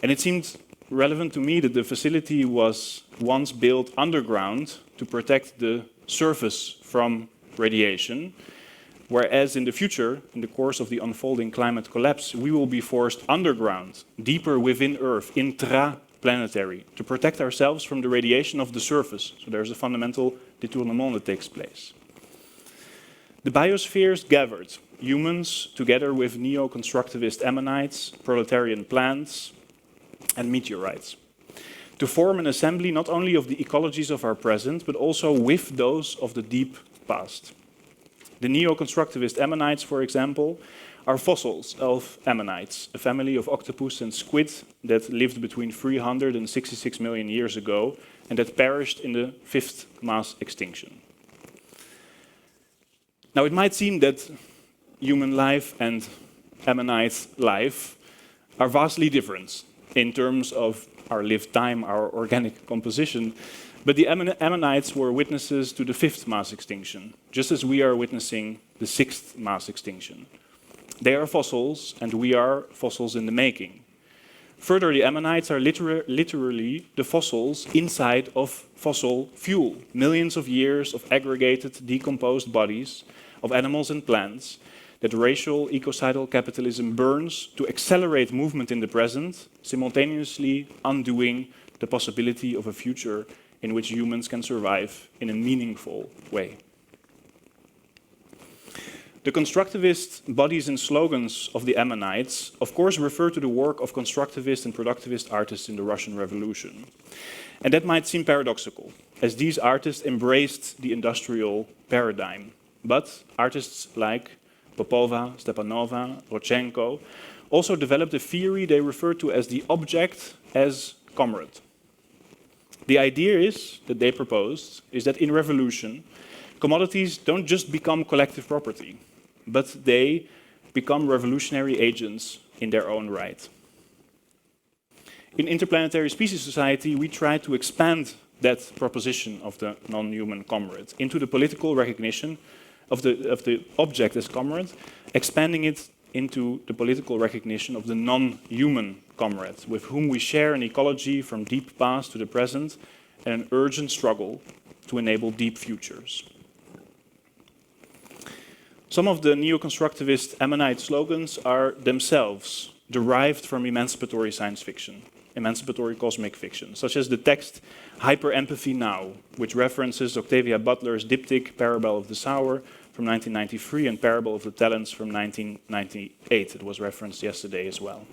And it seemed relevant to me that the facility was once built underground to protect the surface from radiation, whereas in the future, in the course of the unfolding climate collapse, we will be forced underground, deeper within Earth, intraplanetary, to protect ourselves from the radiation of the surface. So there's a fundamental détournement that takes place. The biospheres gathered humans together with neo-constructivist ammonites, proletarian plants, and meteorites, to form an assembly not only of the ecologies of our present, but also with those of the deep past. The neo-constructivist ammonites, for example, are fossils of ammonites, a family of octopus and squid that lived between 300 and 66 million years ago and that perished in the fifth mass extinction. Now, it might seem that human life and ammonite life are vastly different in terms of our lived time, our organic composition, but the ammonites were witnesses to the fifth mass extinction, just as we are witnessing the sixth mass extinction. They are fossils, and we are fossils in the making. Further, the ammonites are literally the fossils inside of fossil fuel, millions of years of aggregated, decomposed bodies of animals and plants that racial ecocidal capitalism burns to accelerate movement in the present, simultaneously undoing the possibility of a future in which humans can survive in a meaningful way. The constructivist bodies and slogans of the ammonites, of course, refer to the work of constructivist and productivist artists in the Russian Revolution. And that might seem paradoxical, as these artists embraced the industrial paradigm. But artists like Popova, Stepanova, Rodchenko also developed a theory they refer to as the object as comrade. The idea that they proposed is that in revolution, commodities don't just become collective property, but they become revolutionary agents in their own right. In Interplanetary Species Society, we try to expand that proposition of the non-human comrade into the political recognition of the object as comrade, expanding it into the political recognition of the non-human comrade, with whom we share an ecology from deep past to the present and an urgent struggle to enable deep futures. Some of the neo-constructivist ammonite slogans are themselves derived from emancipatory science fiction, emancipatory cosmic fiction, such as the text Hyper-Empathy Now, which references Octavia Butler's diptych Parable of the Sower from 1993 and Parable of the Talents from 1998. It was referenced yesterday as well.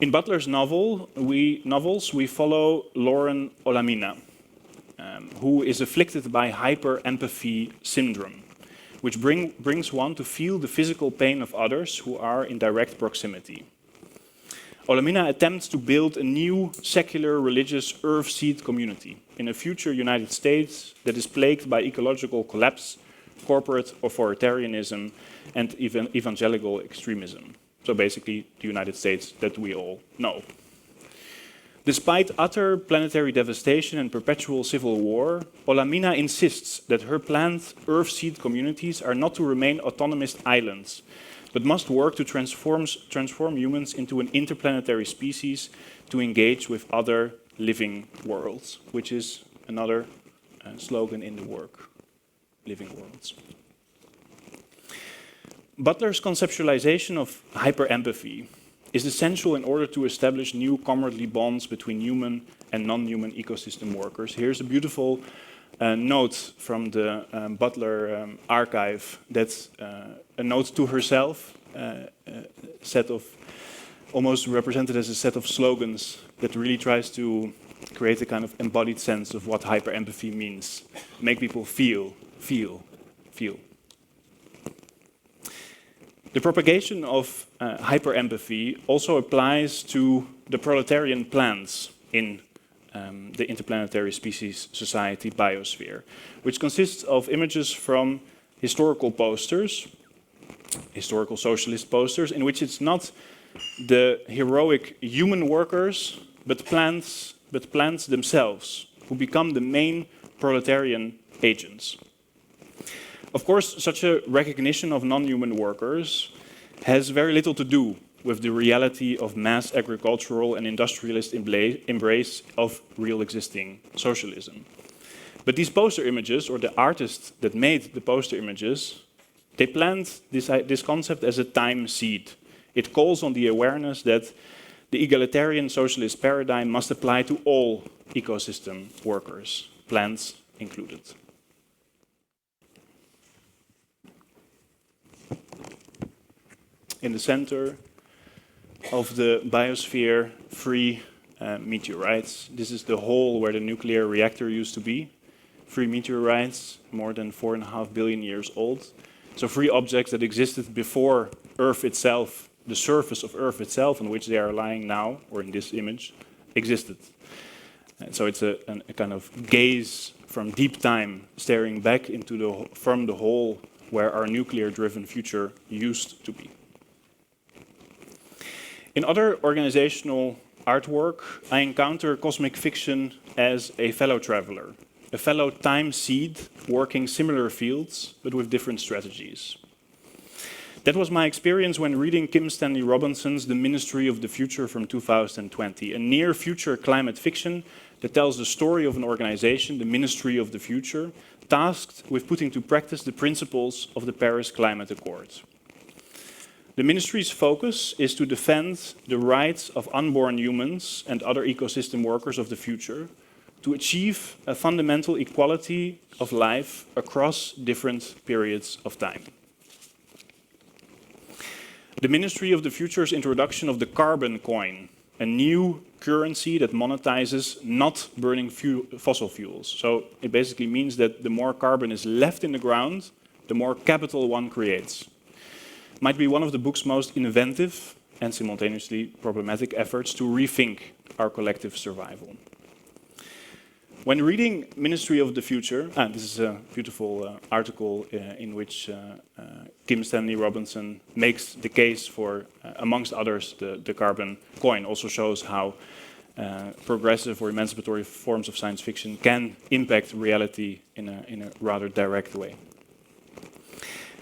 In Butler's novels, we follow Lauren Olamina, who is afflicted by hyper-empathy syndrome, which brings one to feel the physical pain of others who are in direct proximity. Olamina attempts to build a new secular religious earthseed community in a future United States that is plagued by ecological collapse, corporate authoritarianism, and evangelical extremism. So basically the United States that we all know. Despite utter planetary devastation and perpetual civil war, Olamina insists that her planned earthseed communities are not to remain autonomous islands, but must work to transform humans into an interplanetary species to engage with other living worlds, which is another slogan in the work, living worlds. Butler's conceptualization of hyperempathy is essential in order to establish new comradely bonds between human and non-human ecosystem workers. Here's a beautiful note from the Butler archive that's a note to herself, a set of almost represented as a set of slogans that really tries to create a kind of embodied sense of what hyperempathy means. Make people feel. The propagation of hyperempathy also applies to the proletarian plants in the interplanetary species society biosphere, which consists of images from historical posters, historical socialist posters, in which it's not the heroic human workers, but plants themselves, who become the main proletarian agents. Of course, such a recognition of non-human workers has very little to do with the reality of mass agricultural and industrialist embrace of real existing socialism. But these poster images, or the artists that made the poster images, they plant this concept as a time seed. It calls on the awareness that the egalitarian socialist paradigm must apply to all ecosystem workers, plants included. In the center of the biosphere, free meteorites. This is the hole where the nuclear reactor used to be. Free meteorites, more than 4.5 billion years old. So free objects that existed before Earth itself, the surface of Earth itself on which they are lying now, or in this image, existed. And so it's a kind of gaze from deep time, staring back into from the hole where our nuclear-driven future used to be. In other organizational artwork, I encounter cosmic fiction as a fellow traveler, a fellow time seed working similar fields, but with different strategies. That was my experience when reading Kim Stanley Robinson's The Ministry of the Future from 2020, a near-future climate fiction that tells the story of an organization, the Ministry of the Future, tasked with putting to practice the principles of the Paris Climate Accord. The ministry's focus is to defend the rights of unborn humans and other ecosystem workers of the future to achieve a fundamental equality of life across different periods of time. The Ministry of the Future's introduction of the carbon coin, a new currency that monetizes not burning fossil fuels. So it basically means that the more carbon is left in the ground, the more capital one creates. Might be one of the book's most inventive and simultaneously problematic efforts to rethink our collective survival. When reading Ministry of the Future, this is a beautiful article in which Kim Stanley Robinson makes the case for, amongst others, the carbon coin. Also shows how progressive or emancipatory forms of science fiction can impact reality in a rather direct way.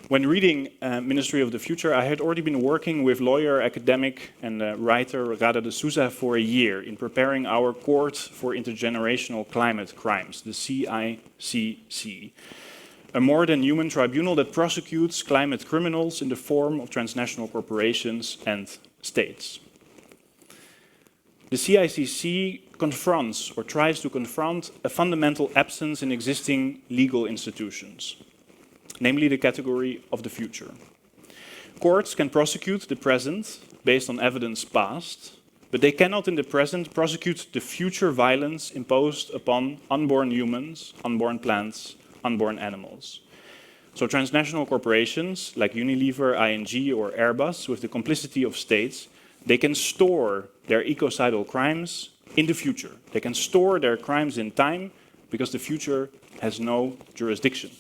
When reading Ministry of the Future, I had already been working with lawyer, academic, and writer Rada de Souza for a year in preparing our Court for Intergenerational Climate Crimes, the CICC, a more than human tribunal that prosecutes climate criminals in the form of transnational corporations and states. The CICC confronts or tries to confront a fundamental absence in existing legal institutions, namely the category of the future. Courts can prosecute the present based on evidence past, but they cannot in the present prosecute the future violence imposed upon unborn humans, unborn plants, unborn animals. So transnational corporations like Unilever, ING or Airbus, with the complicity of states, they can store their ecocidal crimes in the future. They can store their crimes in time because the future has no jurisdiction.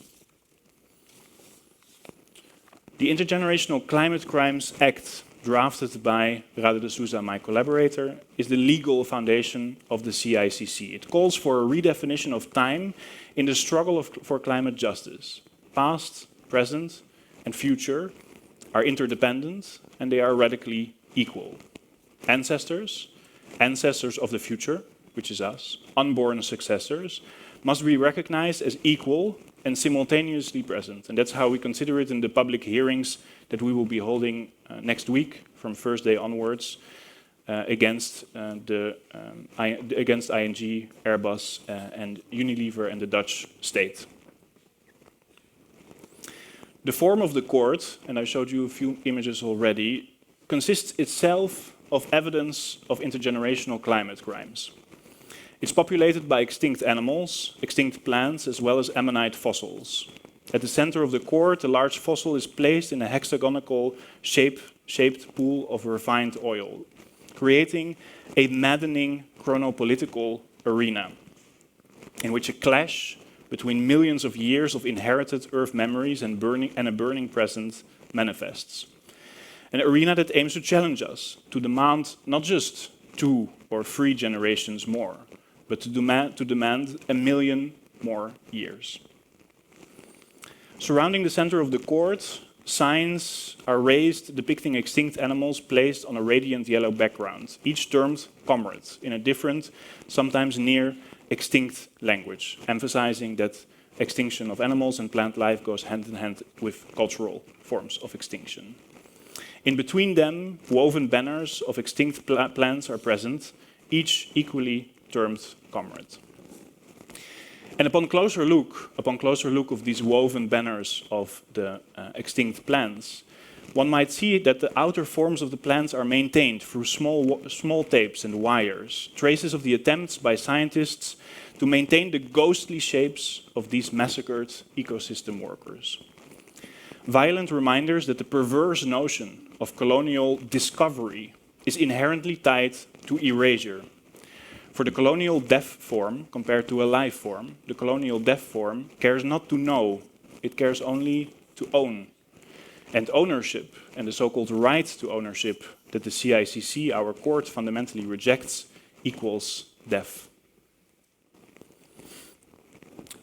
The Intergenerational Climate Crimes Act, drafted by Rada de Souza, my collaborator, is the legal foundation of the CICC. It calls for a redefinition of time in the struggle for climate justice. Past, present, and future are interdependent, and they are radically equal. Ancestors of the future, which is us, unborn successors, must be recognized as equal and simultaneously present. And that's how we consider it in the public hearings that we will be holding next week from Thursday onwards against ING, Airbus, and Unilever and the Dutch state. The form of the court, and I showed you a few images already, consists itself of evidence of intergenerational climate crimes. It's populated by extinct animals, extinct plants, as well as ammonite fossils. At the center of the court, a large fossil is placed in a hexagonal shaped pool of refined oil, creating a maddening chronopolitical arena in which a clash between millions of years of inherited Earth memories and a burning present manifests. An arena that aims to challenge us, to demand not just 2 or 3 generations more, but to demand 1 million more years. Surrounding the center of the court, signs are raised depicting extinct animals placed on a radiant yellow background, each termed comrade, in a different, sometimes near extinct language, emphasizing that extinction of animals and plant life goes hand in hand with cultural forms of extinction. In between them, woven banners of extinct plants are present, each equally termed comrade. And upon closer look of these woven banners of the extinct plants, one might see that the outer forms of the plants are maintained through small tapes and wires, traces of the attempts by scientists to maintain the ghostly shapes of these massacred ecosystem workers. Violent reminders that the perverse notion of colonial discovery is inherently tied to erasure. For the colonial deaf form, compared to a life form, the colonial deaf form cares not to know, it cares only to own. And ownership, and the so-called right to ownership that the CICC, our court, fundamentally rejects, equals deaf.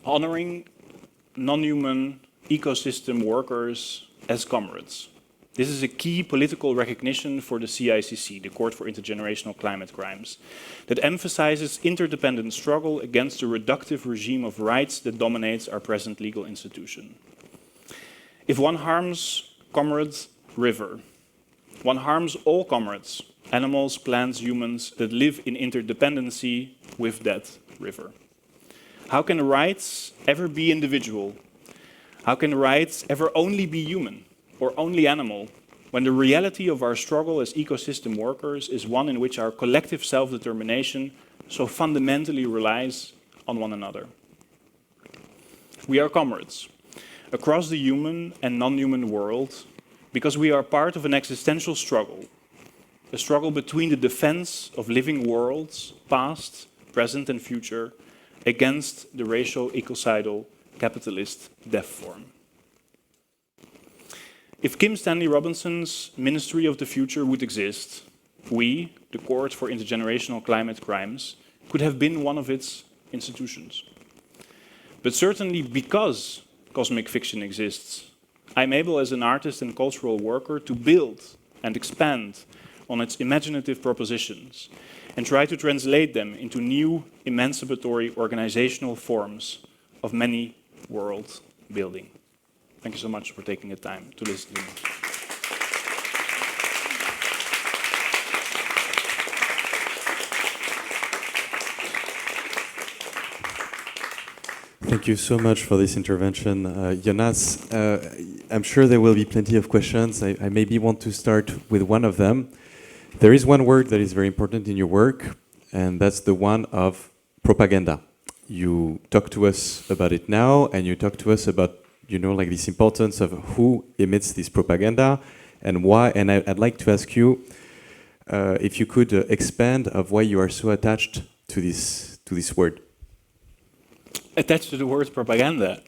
Honoring non-human ecosystem workers as comrades. This is a key political recognition for the CICC, the Court for Intergenerational Climate Crimes, that emphasizes interdependent struggle against the reductive regime of rights that dominates our present legal institution. If one harms comrades, river, one harms all comrades, animals, plants, humans that live in interdependency with that river. How can rights ever be individual? How can rights ever only be human or only animal, when the reality of our struggle as ecosystem workers is one in which our collective self-determination so fundamentally relies on one another? We are comrades across the human and non-human world because we are part of an existential struggle, a struggle between the defense of living worlds, past, present and future, against the racial, ecocidal, capitalist deaf form. If Kim Stanley Robinson's Ministry of the Future would exist, we, the Court for Intergenerational Climate Crimes, could have been one of its institutions. But certainly because cosmic fiction exists, I'm able as an artist and cultural worker to build and expand on its imaginative propositions and try to translate them into new emancipatory organizational forms of many world building. Thank you so much for taking the time to listen to me. Thank you so much for this intervention, Jonas. I'm sure there will be plenty of questions. I maybe want to start with one of them. There is one word that is very important in your work, and that's the one of propaganda. You talk to us about it now, and you talk to us about, like this importance of who emits this propaganda and why. And I'd like to ask you if you could expand of why you are so attached to this word. Attached to the word propaganda.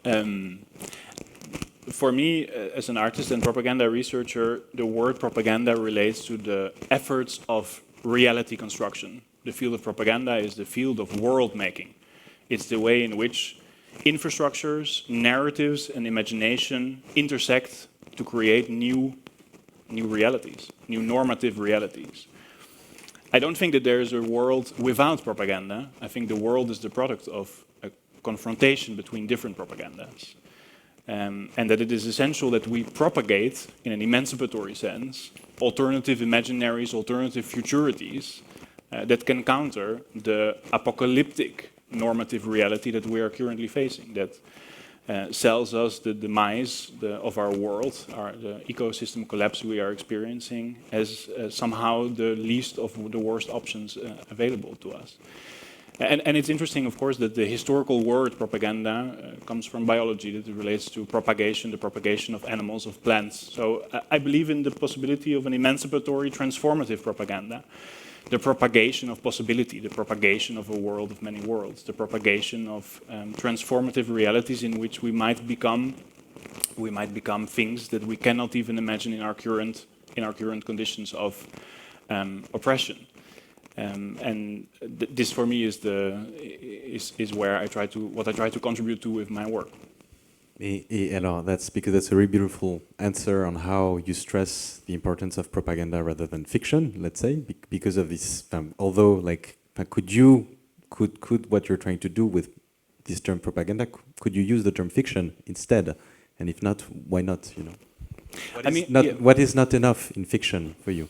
For me, as an artist and propaganda researcher, the word propaganda relates to the efforts of reality construction. The field of propaganda is the field of world making. It's the way in which infrastructures, narratives, and imagination intersect to create new realities, new normative realities. I don't think that there is a world without propaganda. I think the world is the product of a confrontation between different propagandas. And that it is essential that we propagate, in an emancipatory sense, alternative imaginaries, alternative futurities that can counter the apocalyptic normative reality that we are currently facing, that sells us the demise of our world, the ecosystem collapse we are experiencing, as somehow the least of the worst options available to us. And it's interesting, of course, that the historical word propaganda comes from biology, that it relates to propagation, the propagation of animals, of plants. So I believe in the possibility of an emancipatory, transformative propaganda. The propagation of possibility, the propagation of a world of many worlds, the propagation of transformative realities in which we might become things that we cannot even imagine in our current conditions of oppression. This for me is where what I try to contribute to with my work. Alors, that's because that's a very beautiful answer on how you stress the importance of propaganda rather than fiction, let's say, because of this. Although, like, could what you're trying to do with this term propaganda, could you use the term fiction instead? And if not, why not? You know, what is not enough in fiction for you?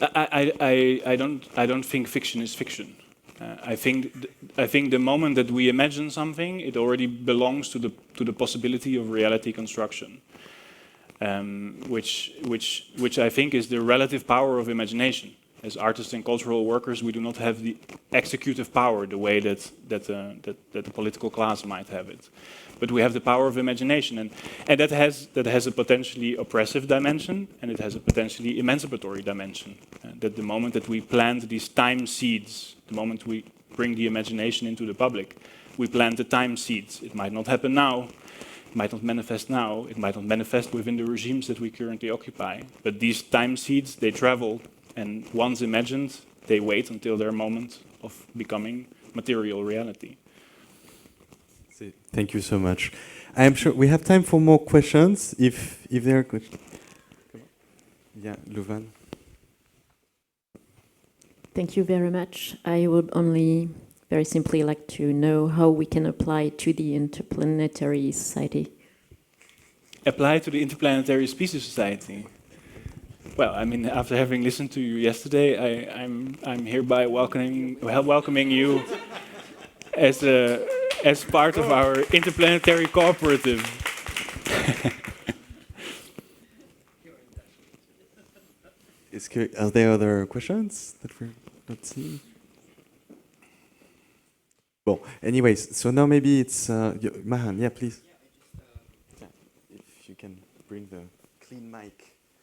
I don't think fiction is fiction. I think the moment that we imagine something, it already belongs to the possibility of reality construction, which I think is the relative power of imagination. As artists and cultural workers, we do not have the executive power the way that the political class might have it, but we have the power of imagination, and that has a potentially oppressive dimension, and it has a potentially emancipatory dimension. That the moment that we plant these time seeds, the moment we bring the imagination into the public, we plant the time seeds. It might not happen now, it might not manifest now, it might not manifest within the regimes that we currently occupy, but these time seeds, they travel, and once imagined, they wait until their moment of becoming material reality. Thank you so much. I am sure we have time for more questions, if there are questions. Yeah, Louvain. Thank you very much. I would only very simply like to know how we can apply to the Interplanetary Society. Apply to the Interplanetary Species Society. Well, I mean, after having listened to you yesterday, I'm hereby welcoming you as part of our interplanetary cooperative. Are there other questions that we're not seeing? Well, anyways, so now maybe it's Mahan. Yeah, please. If you can bring the clean mic.